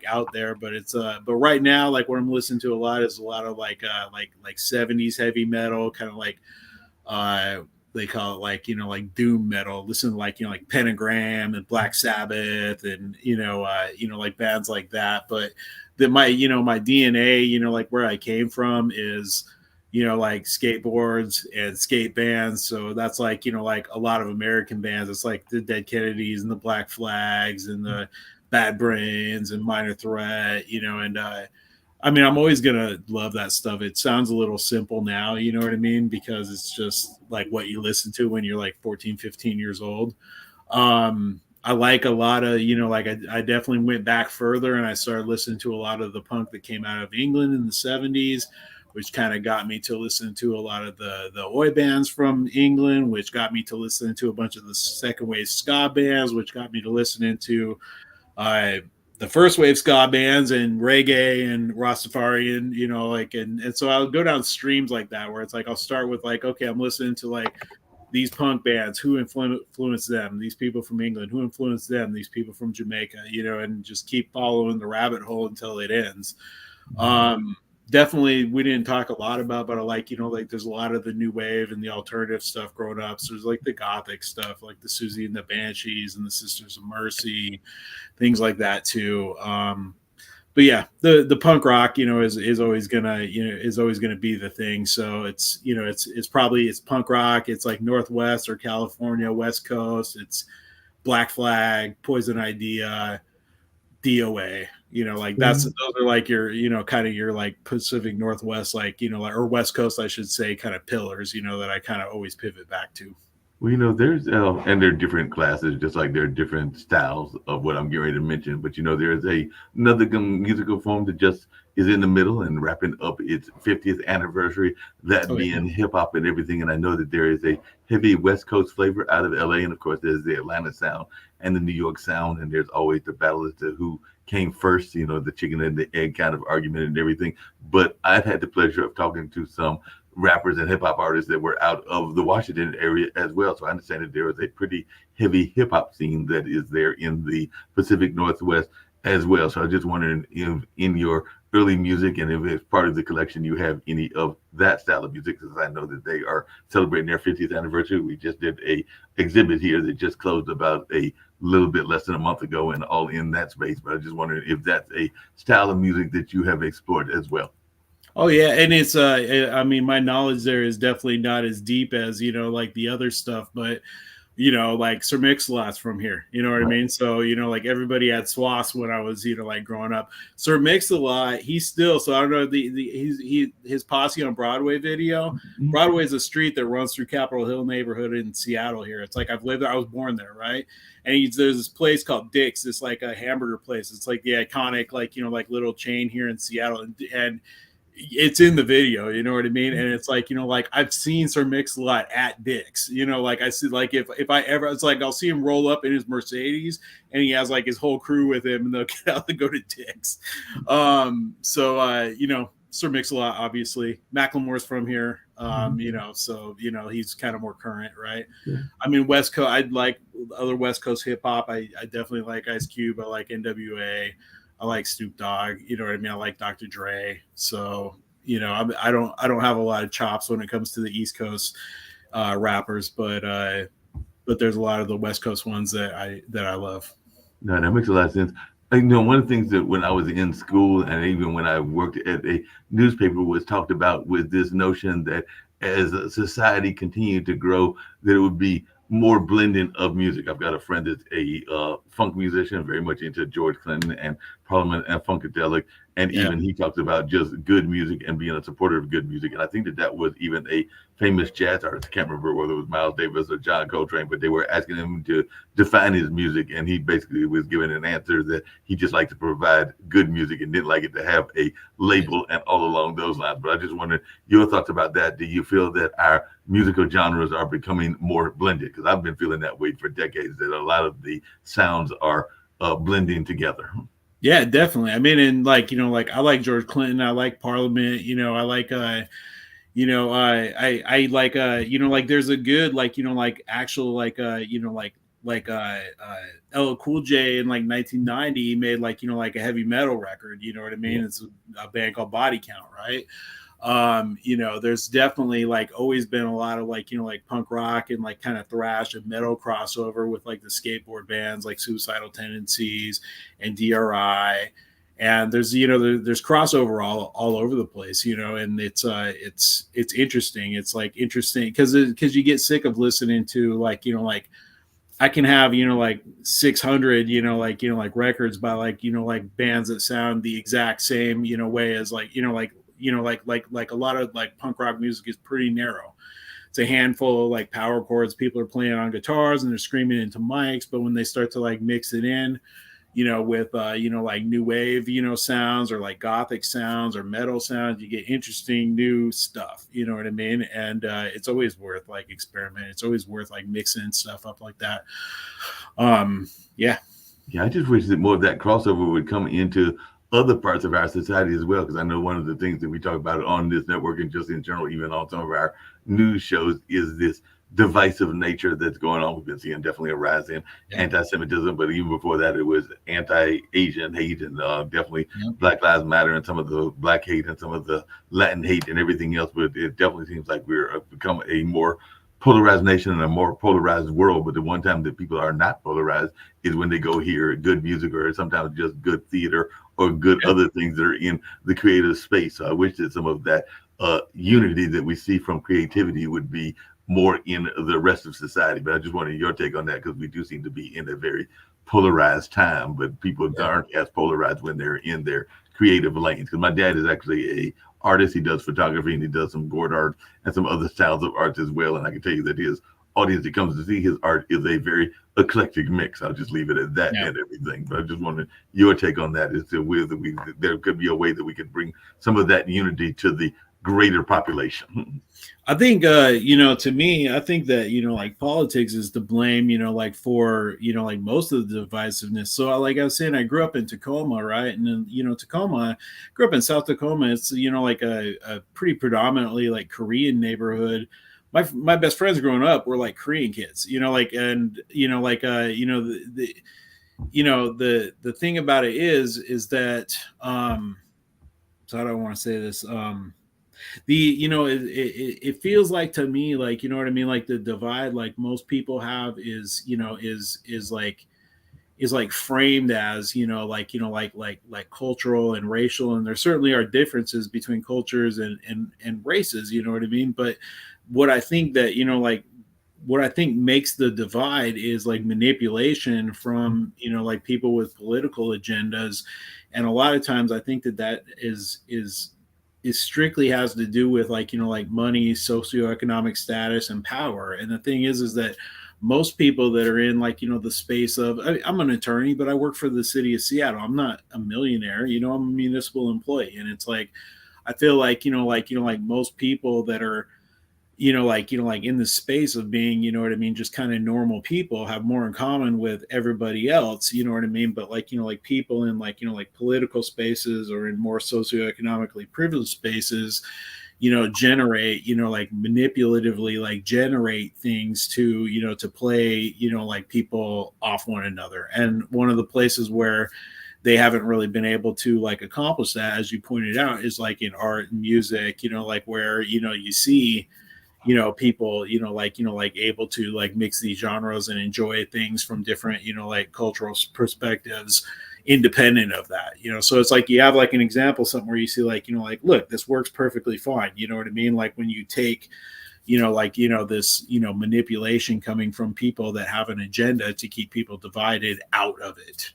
out there. But it's but right now, what I'm listening to a lot is a lot of like 70s heavy metal, kind of they call it like doom metal. Listen to like Pentagram and Black Sabbath and like bands like that. But that my DNA, like where I came from is like skateboards and skate bands. So that's like a lot of American bands. It's like the Dead Kennedys and the Black Flags and the Bad Brains and Minor Threat, and I mean, I'm always going to love that stuff. It sounds a little simple now, you know what I mean? Because it's just like what you listen to when you're like 14, 15 years old. I like a lot of, I definitely went back further and I started listening to a lot of the punk that came out of England in the 70s, which kind of got me to listen to a lot of the oi bands from England, which got me to listen to a bunch of the second wave ska bands, which got me to listening to the first wave ska bands and reggae and Rastafarian, and so I'll go down streams like that where it's like I'll start with okay, I'm listening to these punk bands, who influenced them, these people from England, who influenced them, these people from Jamaica, and just keep following the rabbit hole until it ends. Definitely we didn't talk a lot about, but I like there's a lot of the new wave and the alternative stuff growing up. So there's the gothic stuff, like the Susie and the Banshees and the Sisters of Mercy, things like that too. But yeah, the punk rock, is always gonna be the thing. So it's it's punk rock. It's like Northwest or California, West Coast. It's Black Flag, Poison Idea, DOA. Those are your kind of your Pacific Northwest, or West Coast, I should say, kind of pillars, that I kind of always pivot back to. Well, there's and there are different classes, just like there are different styles of what I'm getting ready to mention. But there's another musical form that just is in the middle and wrapping up its 50th anniversary, that being hip hop and everything. And I know that there is a heavy West Coast flavor out of LA, and of course there's the Atlanta sound and the New York sound, and there's always the battle as to who came first, the chicken and the egg kind of argument and everything. But I've had the pleasure of talking to some rappers and hip hop artists that were out of the Washington area as well. So I understand that there is a pretty heavy hip hop scene that is there in the Pacific Northwest as well. So I was just wondering if in your early music and if it's part of the collection you have any of that style of music, because I know that they are celebrating their 50th anniversary. We just did a exhibit here that just closed about a little bit less than a month ago, and all in that space. But I was just wondering if that's a style of music that you have explored as well. Oh yeah, and it's I mean, my knowledge there is definitely not as deep as the other stuff, but Sir Mix-a-Lot's from here, you know what I mean? So everybody had Swass when I was growing up. Sir Mix-a-Lot, he's still, so I don't know, his Posse on Broadway video. Broadway is a street that runs through Capitol Hill neighborhood in Seattle here. It's like I've lived there, I was born there, right? And there's this place called Dick's. It's like a hamburger place. It's like the iconic little chain here in Seattle, and it's in the video, you know what I mean? And it's I've seen Sir Mix-a-Lot at Dick's, I see, if I ever, it's I'll see him roll up in his Mercedes and he has his whole crew with him and they'll get out and go to Dick's. Sir Mix-a-Lot, obviously. Macklemore's from here. You know, so you know he's kind of more current, right? Yeah. I mean, West Coast. I'd like other West Coast hip hop. I definitely like Ice Cube. I like NWA. I like Snoop Dogg. You know what I mean? I like Dr. Dre. So you know, I don't have a lot of chops when it comes to the East Coast rappers, but there's a lot of the West Coast ones that I love. No, that makes a lot of sense. You know, one of the things that when I was in school and even when I worked at a newspaper was talked about was this notion that as a society continued to grow, that it would be more blending of music. I've got a friend that's a funk musician, very much into George Clinton and Parliament and Funkadelic, and Yeah. even he talks about just good music and being a supporter of good music. And I think that that was even a famous jazz artist. I can't remember whether it was Miles Davis or John Coltrane, but they were asking him to define his music, and he basically was given an answer that he just liked to provide good music and didn't like it to have a label and all along those lines. But I just wondered your thoughts about that. Do you feel that our musical genres are becoming more blended? Because I've been feeling that way for decades, that a lot of the sounds are blending together. Yeah, definitely. I mean, and like, you know, like I like George Clinton, I like Parliament, you know, I like you know, I like you know, like there's a good like, you know, like actual like you know, like LL Cool J in like 1990 he made like, you know, like a heavy metal record, you know what I mean? Yeah. It's a band called Body Count, right? You know, there's definitely like always been a lot of like, you know, like punk rock and like kind of thrash and metal crossover with like the skateboard bands like Suicidal Tendencies and DRI. And there's, you know, there's crossover all over the place, you know, and it's interesting. It's like interesting because you get sick of listening to like, you know, like I can have, you know, like 600, you know, like records by like, you know, like bands that sound the exact same, you know, way as like, like a lot of like punk rock music is pretty narrow. It's a handful of like power chords. People are playing on guitars and they're screaming into mics. But when they start to like mix it in, you know, with, you know, like new wave, you know, sounds or like gothic sounds or metal sounds, you get interesting new stuff, you know what I mean? And it's always worth like experimenting. It's always worth like mixing stuff up like that. Yeah. Yeah, I just wish that more of that crossover would come into other parts of our society as well. Because I know one of the things that we talk about on this network and just in general, even on some of our news shows, is this divisive nature that's going on. We've been seeing definitely a rise in anti-Semitism, but even before that, it was anti-Asian hate and definitely Black Lives Matter and some of the Black hate and some of the Latin hate and everything else. But it definitely seems like we're become a more polarized nation and a more polarized world. But the one time that people are not polarized is when they go hear good music or sometimes just good theater or good other things that are in the creative space. So I wish that some of that unity that we see from creativity would be more in the rest of society. But I just wanted your take on that because we do seem to be in a very polarized time, but people aren't as polarized when they're in their creative lanes. Because my dad is actually a artist. He does photography and he does some board art and some other styles of art as well. And I can tell you that his audience that comes to see his art is a very eclectic mix. I'll just leave it at that and everything. But I just wanted your take on that. Is whether there could be a way that we could bring some of that unity to the greater population. I think, you know, to me, I think that, you know, like politics is to blame, you know, like for, you know, like most of the divisiveness. So like I was saying, I grew up in Tacoma, right? And then, you know, Tacoma, grew up in South Tacoma. It's, you know, like a pretty predominantly like Korean neighborhood. My best friends growing up were like Korean kids, you know, like, and, you know, like, you know, the thing about it is that, so I don't want to say this, you know, it feels like to me, like, you know what I mean? Like the divide, like most people have is, you know, is like framed as, you know, like cultural and racial. And there certainly are differences between cultures and races, you know what I mean? But what I think that, you know, like what I think makes the divide is like manipulation from, you know, like people with political agendas. And a lot of times I think that is strictly has to do with like, you know, like money, socioeconomic status and power. And the thing is that most people that are in like, you know, the space of, I'm an attorney, but I work for the city of Seattle. I'm not a millionaire, you know, I'm a municipal employee. And it's like, I feel like, like most people that are, like in the space of being, you know what I mean, just kind of normal people have more in common with everybody else, you know what I mean? But like, like people in like, like political spaces or in more socioeconomically privileged spaces, generate, like manipulatively, like generate things to, to play, like people off one another. And one of the places where they haven't really been able to like accomplish that, as you pointed out, is like in art and music, like where, you see, people, like able to like mix these genres and enjoy things from different, like cultural perspectives independent of that, so it's like you have like an example, something where you see like, like, look, this works perfectly fine. You know what I mean? Like when you take, this, manipulation coming from people that have an agenda to keep people divided out of it,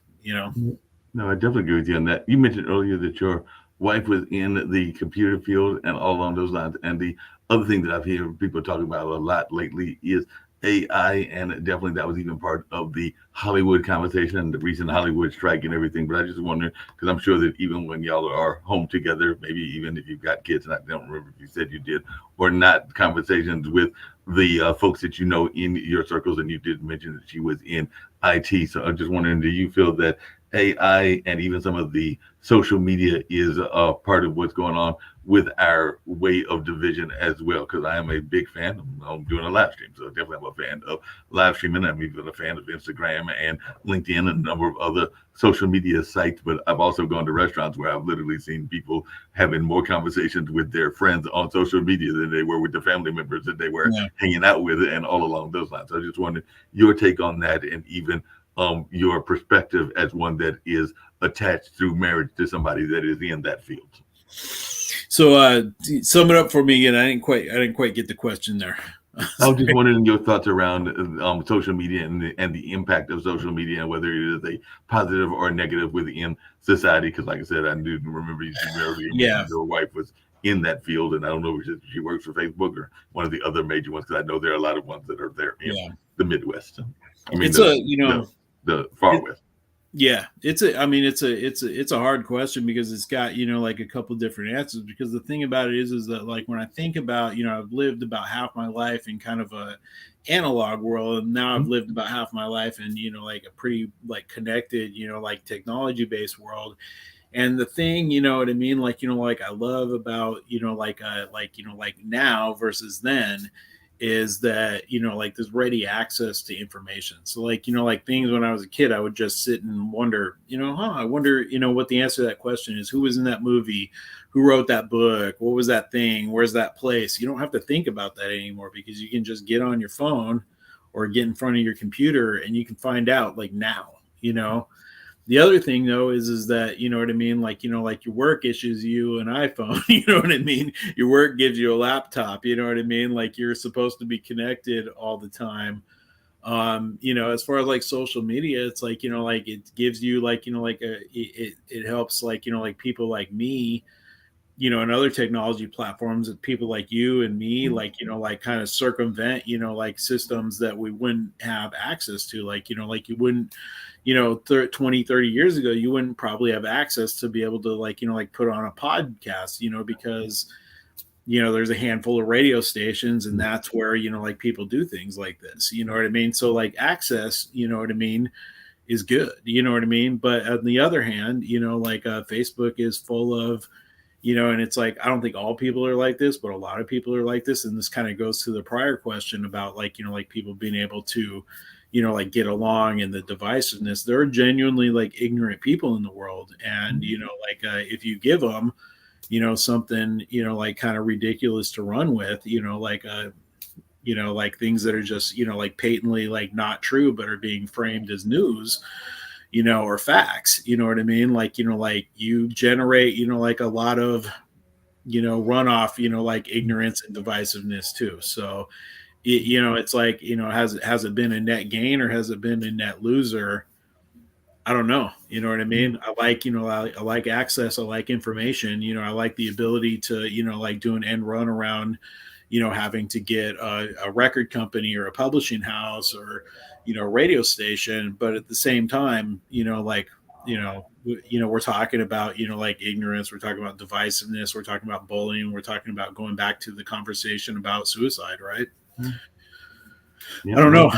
No, I definitely agree with you on that. You mentioned earlier that your wife was in the computer field and all along those lines. And the other thing that I've heard people talking about a lot lately is AI, and definitely that was even part of the Hollywood conversation and the recent Hollywood strike and everything. But I just wonder, because I'm sure that even when y'all are home together, maybe even if you've got kids, and I don't remember if you said you did or not, conversations with the folks that you know in your circles, and you did mention that she was in IT. So I'm just wondering, do you feel that AI and even some of the social media is a part of what's going on with our way of division as well? Because I am a big fan. I'm doing a live stream, so definitely I'm a fan of live streaming. I'm even a fan of Instagram and LinkedIn and a number of other social media sites. But I've also gone to restaurants where I've literally seen people having more conversations with their friends on social media than they were with the family members that they were hanging out with, and all along those lines. So I just wondered your take on that, and even your perspective as one that is attached through marriage to somebody that is in that field. So sum it up for me again. I didn't quite get the question there. I was just wondering your thoughts around social media and the impact of social media, and whether it is a positive or negative within society. Because like I said, I do remember your wife was in that field, and I don't know if she works for Facebook or one of the other major ones, because I know there are a lot of ones that are there in the Midwest. I mean, the far west. Yeah, it's a hard question, because it's got, like a couple different answers. Because the thing about it is that like when I think about, I've lived about half my life in kind of a analog world, and now I've lived about half my life in, like a pretty like connected, like technology based world. And the thing, what I mean, like, like I love about, like now versus then, is that, like there's ready access to information. So like, like things when I was a kid, I would just sit and wonder, I wonder, what the answer to that question is. Who was in that movie? Who wrote that book? What was that thing? Where's that place? You don't have to think about that anymore, because you can just get on your phone or get in front of your computer and you can find out like now, The other thing though is that, what I mean? Like, like your work issues you an iPhone, what I mean? Your work gives you a laptop, what I mean? Like you're supposed to be connected all the time. As far as like social media, it's like, like it gives you like, it helps like, like people like me, and other technology platforms, that people like you and me, like, like kind of circumvent, like systems that we wouldn't have access to. Like, like you wouldn't, 20, 30 years ago, you wouldn't probably have access to be able to like, like put on a podcast, because, there's a handful of radio stations, and that's where, like people do things like this, what I mean? So like access, what I mean, is good, what I mean? But on the other hand, like Facebook is full of, and it's like, I don't think all people are like this, but a lot of people are like this. And this kind of goes to the prior question about like, like people being able to, like get along, and the divisiveness. There are genuinely like ignorant people in the world. And, like if you give them, something, like kind of ridiculous to run with, like, like things that are just, like patently like not true, but are being framed as news, or facts, what I mean? Like, like you generate, like a lot of, runoff, like ignorance and divisiveness too. So, it's like, has it been a net gain, or has it been a net loser? I don't know. You know what I mean? I like, I like access. I like information. I like the ability to, like do an end run around, having to get a record company or a publishing house or, radio station. But at the same time, like, we're talking about, like ignorance. We're talking about divisiveness. We're talking about bullying. We're talking about going back to the conversation about suicide, right? Yeah, I don't know.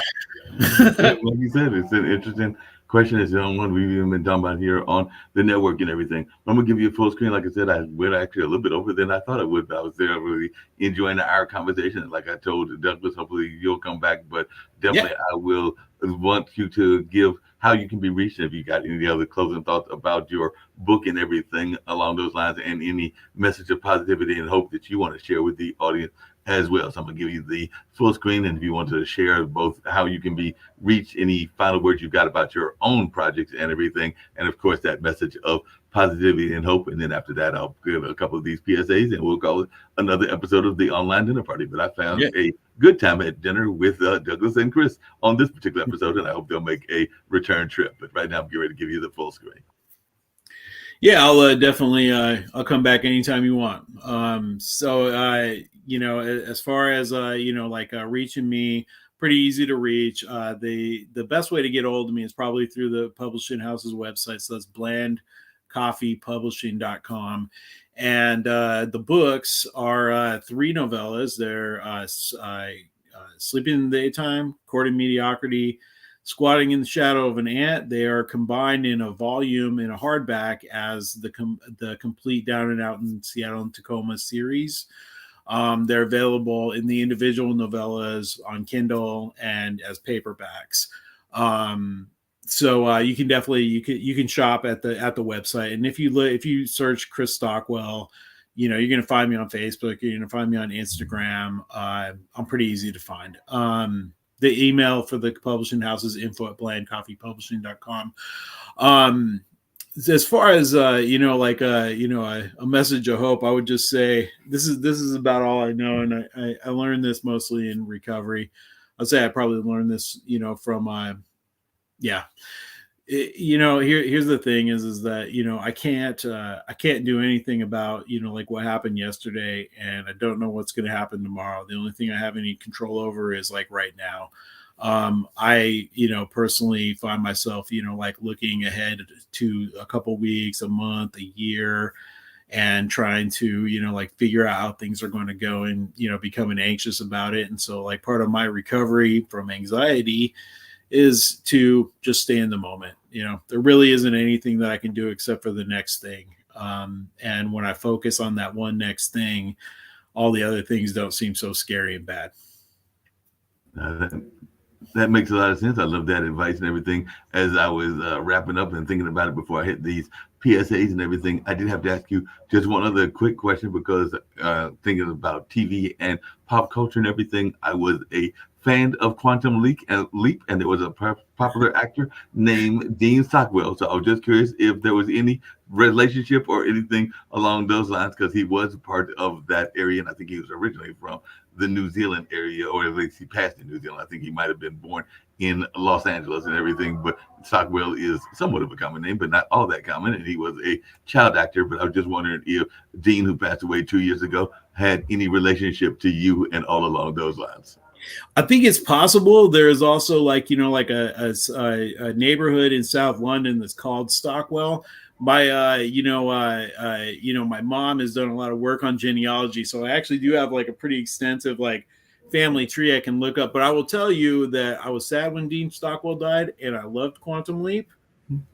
Like you said, it's an interesting question is the one we've even been talking about here on the network and everything. I'm gonna give you a full screen. Like I said, I went actually a little bit over than I thought I would, but I was there really enjoying our conversation. Like I told Douglas, hopefully you'll come back, but definitely I will want you to give how you can be reached. If you got any other closing thoughts about your book and everything along those lines, and any message of positivity and hope that you want to share with the audience as well. So I'm gonna give you the full screen, and if you want to share both how you can be reached, any final words you've got about your own projects and everything, and of course that message of positivity and hope. And then after that, I'll give a couple of these PSAs, and we'll call it another episode of the Online Dinner Party. But I found a good time at dinner with Douglas and Chris on this particular episode, and I hope they'll make a return trip. But right now, I'm getting ready to give you the full screen. Yeah, I'll definitely I'll come back anytime you want. You know, as far as you know, like reaching me, pretty easy to reach. The best way to get a hold of me is probably through the publishing house's website. So that's blandcoffeepublishing.com. And the books are 3 novellas. They're Sleeping in the Daytime, Courting Mediocrity, Squatting in the Shadow of an Ant. They are combined in a volume in a hardback as the complete Down and Out in Seattle and Tacoma series. They're available in the individual novellas on Kindle and as paperbacks. So you can definitely you can shop at the website. And if you search Chris Stockwell, you know, you're going to find me on Facebook. You're going to find me on Instagram. I'm pretty easy to find. The email for the publishing house is info@blandcoffeepublishing.com. As far as you know, like a message of hope, I would just say this is about all I know, and I learned this mostly in recovery. I'd say I probably learned this, you know, from here's the thing is that, you know, I can't do anything about, you know, like what happened yesterday, and I don't know what's going to happen tomorrow. The only thing I have any control over is like right now. I, you know, personally find myself, you know, like looking ahead to a couple weeks, a month, a year, and trying to, you know, like figure out how things are going to go, and, you know, becoming anxious about it. And so like part of my recovery from anxiety is to just stay in the moment. You know, there really isn't anything that I can do except for the next thing. And when I focus on that one next thing, all the other things don't seem so scary and bad. That makes a lot of sense. I love that advice and everything. As I was wrapping up and thinking about it before I hit these PSAs and everything, I did have to ask you just one other quick question, because thinking about TV and pop culture and everything, I was a fan of Quantum Leap, and there was a popular actor named Dean Stockwell. So I was just curious if there was any relationship or anything along those lines, because he was part of that area, and I think he was originally from the New Zealand area, or at least he passed in New Zealand. I think he might have been born in Los Angeles and everything, but Stockwell is somewhat of a common name, but not all that common. And he was a child actor. But I was just wondering if Dean, who passed away 2 years ago, had any relationship to you and all along those lines. I think it's possible. There is also like, you know, like a neighborhood in South London that's called Stockwell. My my mom has done a lot of work on genealogy, so I actually do have like a pretty extensive like family tree I can look up. But I will tell you that I was sad when Dean Stockwell died, and I loved Quantum Leap.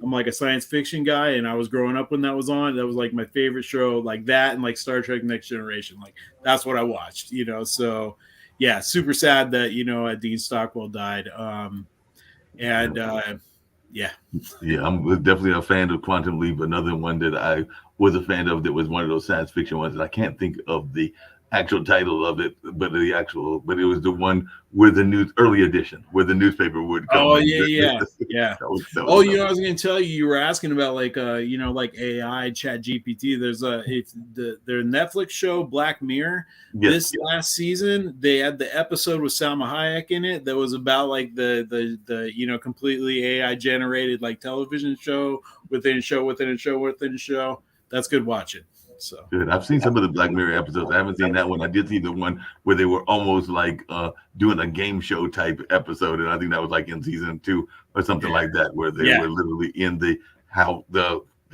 I'm like a science fiction guy, and I was growing up when that was on. That was like my favorite show, like that, and like Star Trek Next Generation. Like that's what I watched, you know. So yeah, super sad that, you know, Dean Stockwell died. Yeah, I'm definitely a fan of Quantum Leap. Another one that I was a fan of that was one of those science fiction ones, and I can't think of the actual title of it, but it was the one where the early edition where the newspaper would come. Oh yeah. That was I was going to tell you, you were asking about like like AI, Chat GPT. There's their Netflix show Black Mirror. This last season they had the episode with Salma Hayek in it that was about like the you know, completely AI generated like television show within a show within a show within a show. That's good watching. So good. I've seen some of the Black Mirror episodes. I haven't seen that one. I did see the one where they were almost like doing a game show type episode, and I think that was like in season 2 or something like that, where they were literally in they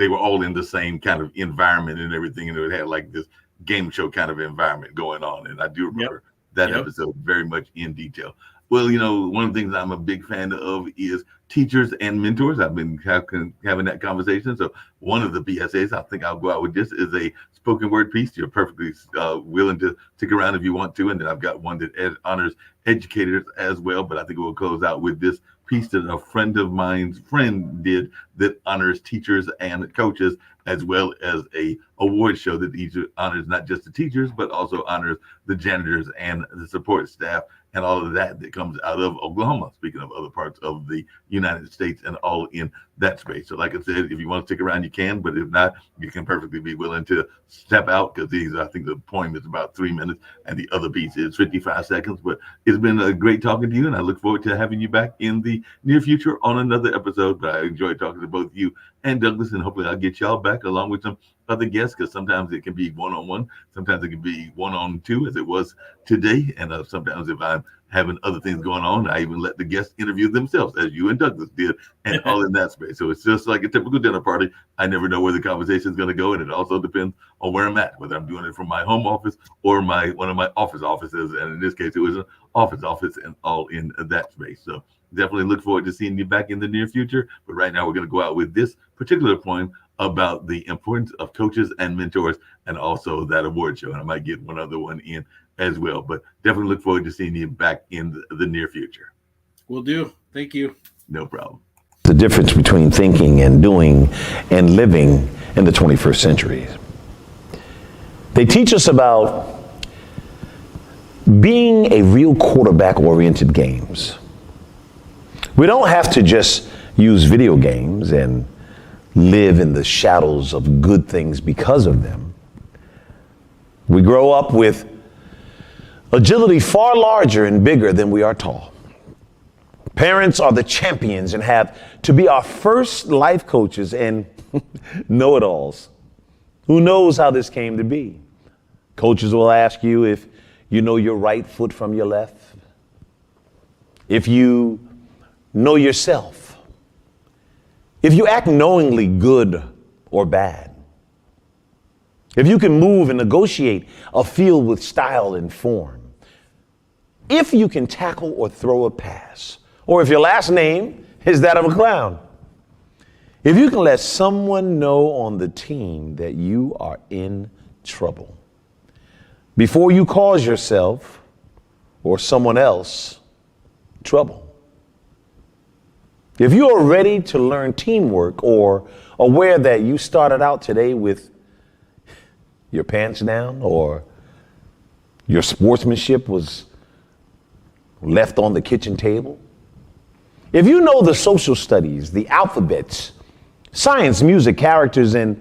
were all in the same kind of environment and everything, and it had like this game show kind of environment going on. And I do remember that episode very much in detail. Well, one of the things I'm a big fan of is teachers and mentors. I've been having that conversation. So one of the BSAs, I think I'll go out with this, is a spoken word piece. You're perfectly willing to stick around if you want to. And then I've got one that honors educators as well. But I think we'll close out with this piece that a friend of mine's friend did that honors teachers and coaches, as well as a award show that honors not just the teachers, but also honors the janitors and the support staff and all of that comes out of Oklahoma, speaking of other parts of the United States, and all in that space. So like I said, if you want to stick around, you can, but if not, you can perfectly be willing to step out, because I think the poem is about 3 minutes and the other piece is 55 seconds. But it's been a great talking to you, and I look forward to having you back in the near future on another episode. But I enjoyed talking to both you and Douglas, and hopefully I'll get y'all back along with some other guests, because sometimes it can be one-on-one, sometimes it can be one-on-two, as it was today, and sometimes if I'm having other things going on, I even let the guests interview themselves, as you and Douglas did, and all in that space. So it's just like a typical dinner party. I never know where the conversation is going to go, and it also depends on where I'm at, whether I'm doing it from my home office or one of my offices, and in this case, it was an office, and all in that space. So definitely look forward to seeing you back in the near future. But right now, we're going to go out with this particular poem about the importance of coaches and mentors, and also that award show. And I might get one other one in as well, but definitely look forward to seeing you back in the near future. Will do. Thank you. No problem. The difference between thinking and doing and living in the 21st century. They teach us about being a real quarterback-oriented games. We don't have to just use video games and live in the shadows of good things because of them. We grow up with agility far larger and bigger than we are tall. Parents are the champions and have to be our first life coaches and know-it-alls. Who knows how this came to be? Coaches will ask you if you know your right foot from your left, if you know yourself, if you act knowingly good or bad, if you can move and negotiate a field with style and form, if you can tackle or throw a pass, or if your last name is that of a clown, if you can let someone know on the team that you are in trouble before you cause yourself or someone else trouble. If you are ready to learn teamwork, or aware that you started out today with your pants down, or your sportsmanship was left on the kitchen table, if you know the social studies, the alphabets, science, music, characters, and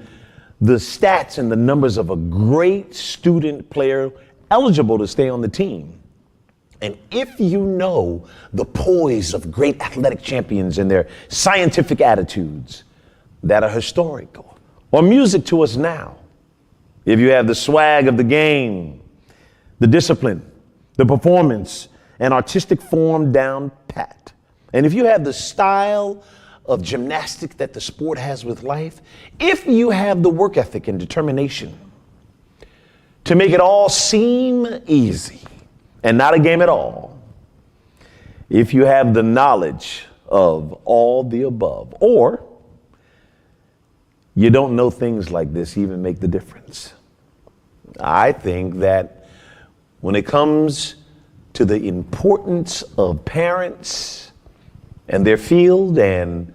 the stats and the numbers of a great student player eligible to stay on the team, and if you know the poise of great athletic champions and their scientific attitudes that are historical or music to us now, if you have the swag of the game, the discipline, the performance, and artistic form down pat, and if you have the style of gymnastics that the sport has with life, if you have the work ethic and determination to make it all seem easy and not a game at all, if you have the knowledge of all the above, or you don't know things like this even make the difference. I think that when it comes to the importance of parents and their field and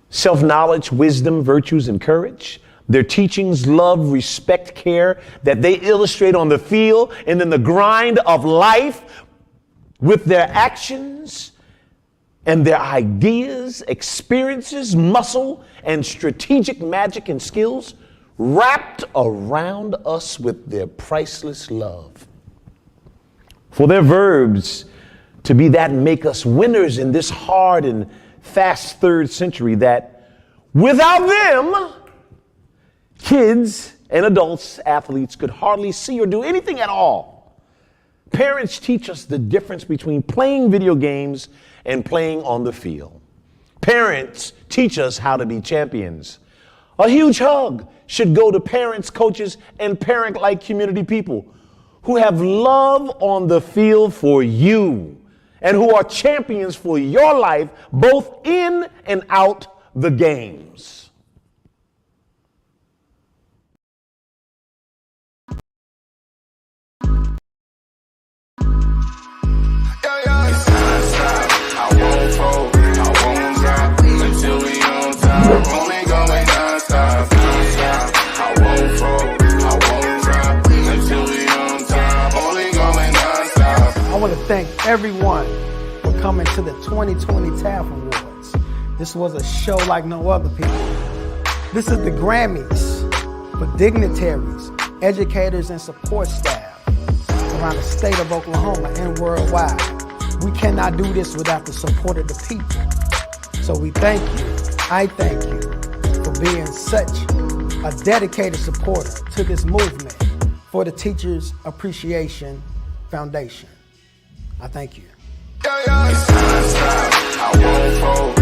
self-knowledge, wisdom, virtues, and courage, their teachings, love, respect, care that they illustrate on the field and in the grind of life with their actions and their ideas, experiences, muscle, and strategic magic and skills wrapped around us with their priceless love. For their verbs to be that make us winners in this hard and fast third century, that without them, kids and adults, athletes could hardly see or do anything at all. Parents teach us the difference between playing video games and playing on the field. Parents teach us how to be champions. A huge hug should go to parents, coaches, and parent-like community people who have love on the field for you and who are champions for your life, both in and out the games. I want to thank everyone for coming to the 2020 TAF Awards. This was a show like no other, people. This is the Grammys for dignitaries, educators, and support staff around the state of Oklahoma and worldwide. We cannot do this without the support of the people. So we thank you, I thank you, for being such a dedicated supporter to this movement for the Teachers Appreciation Foundation. I thank you. I won't fold.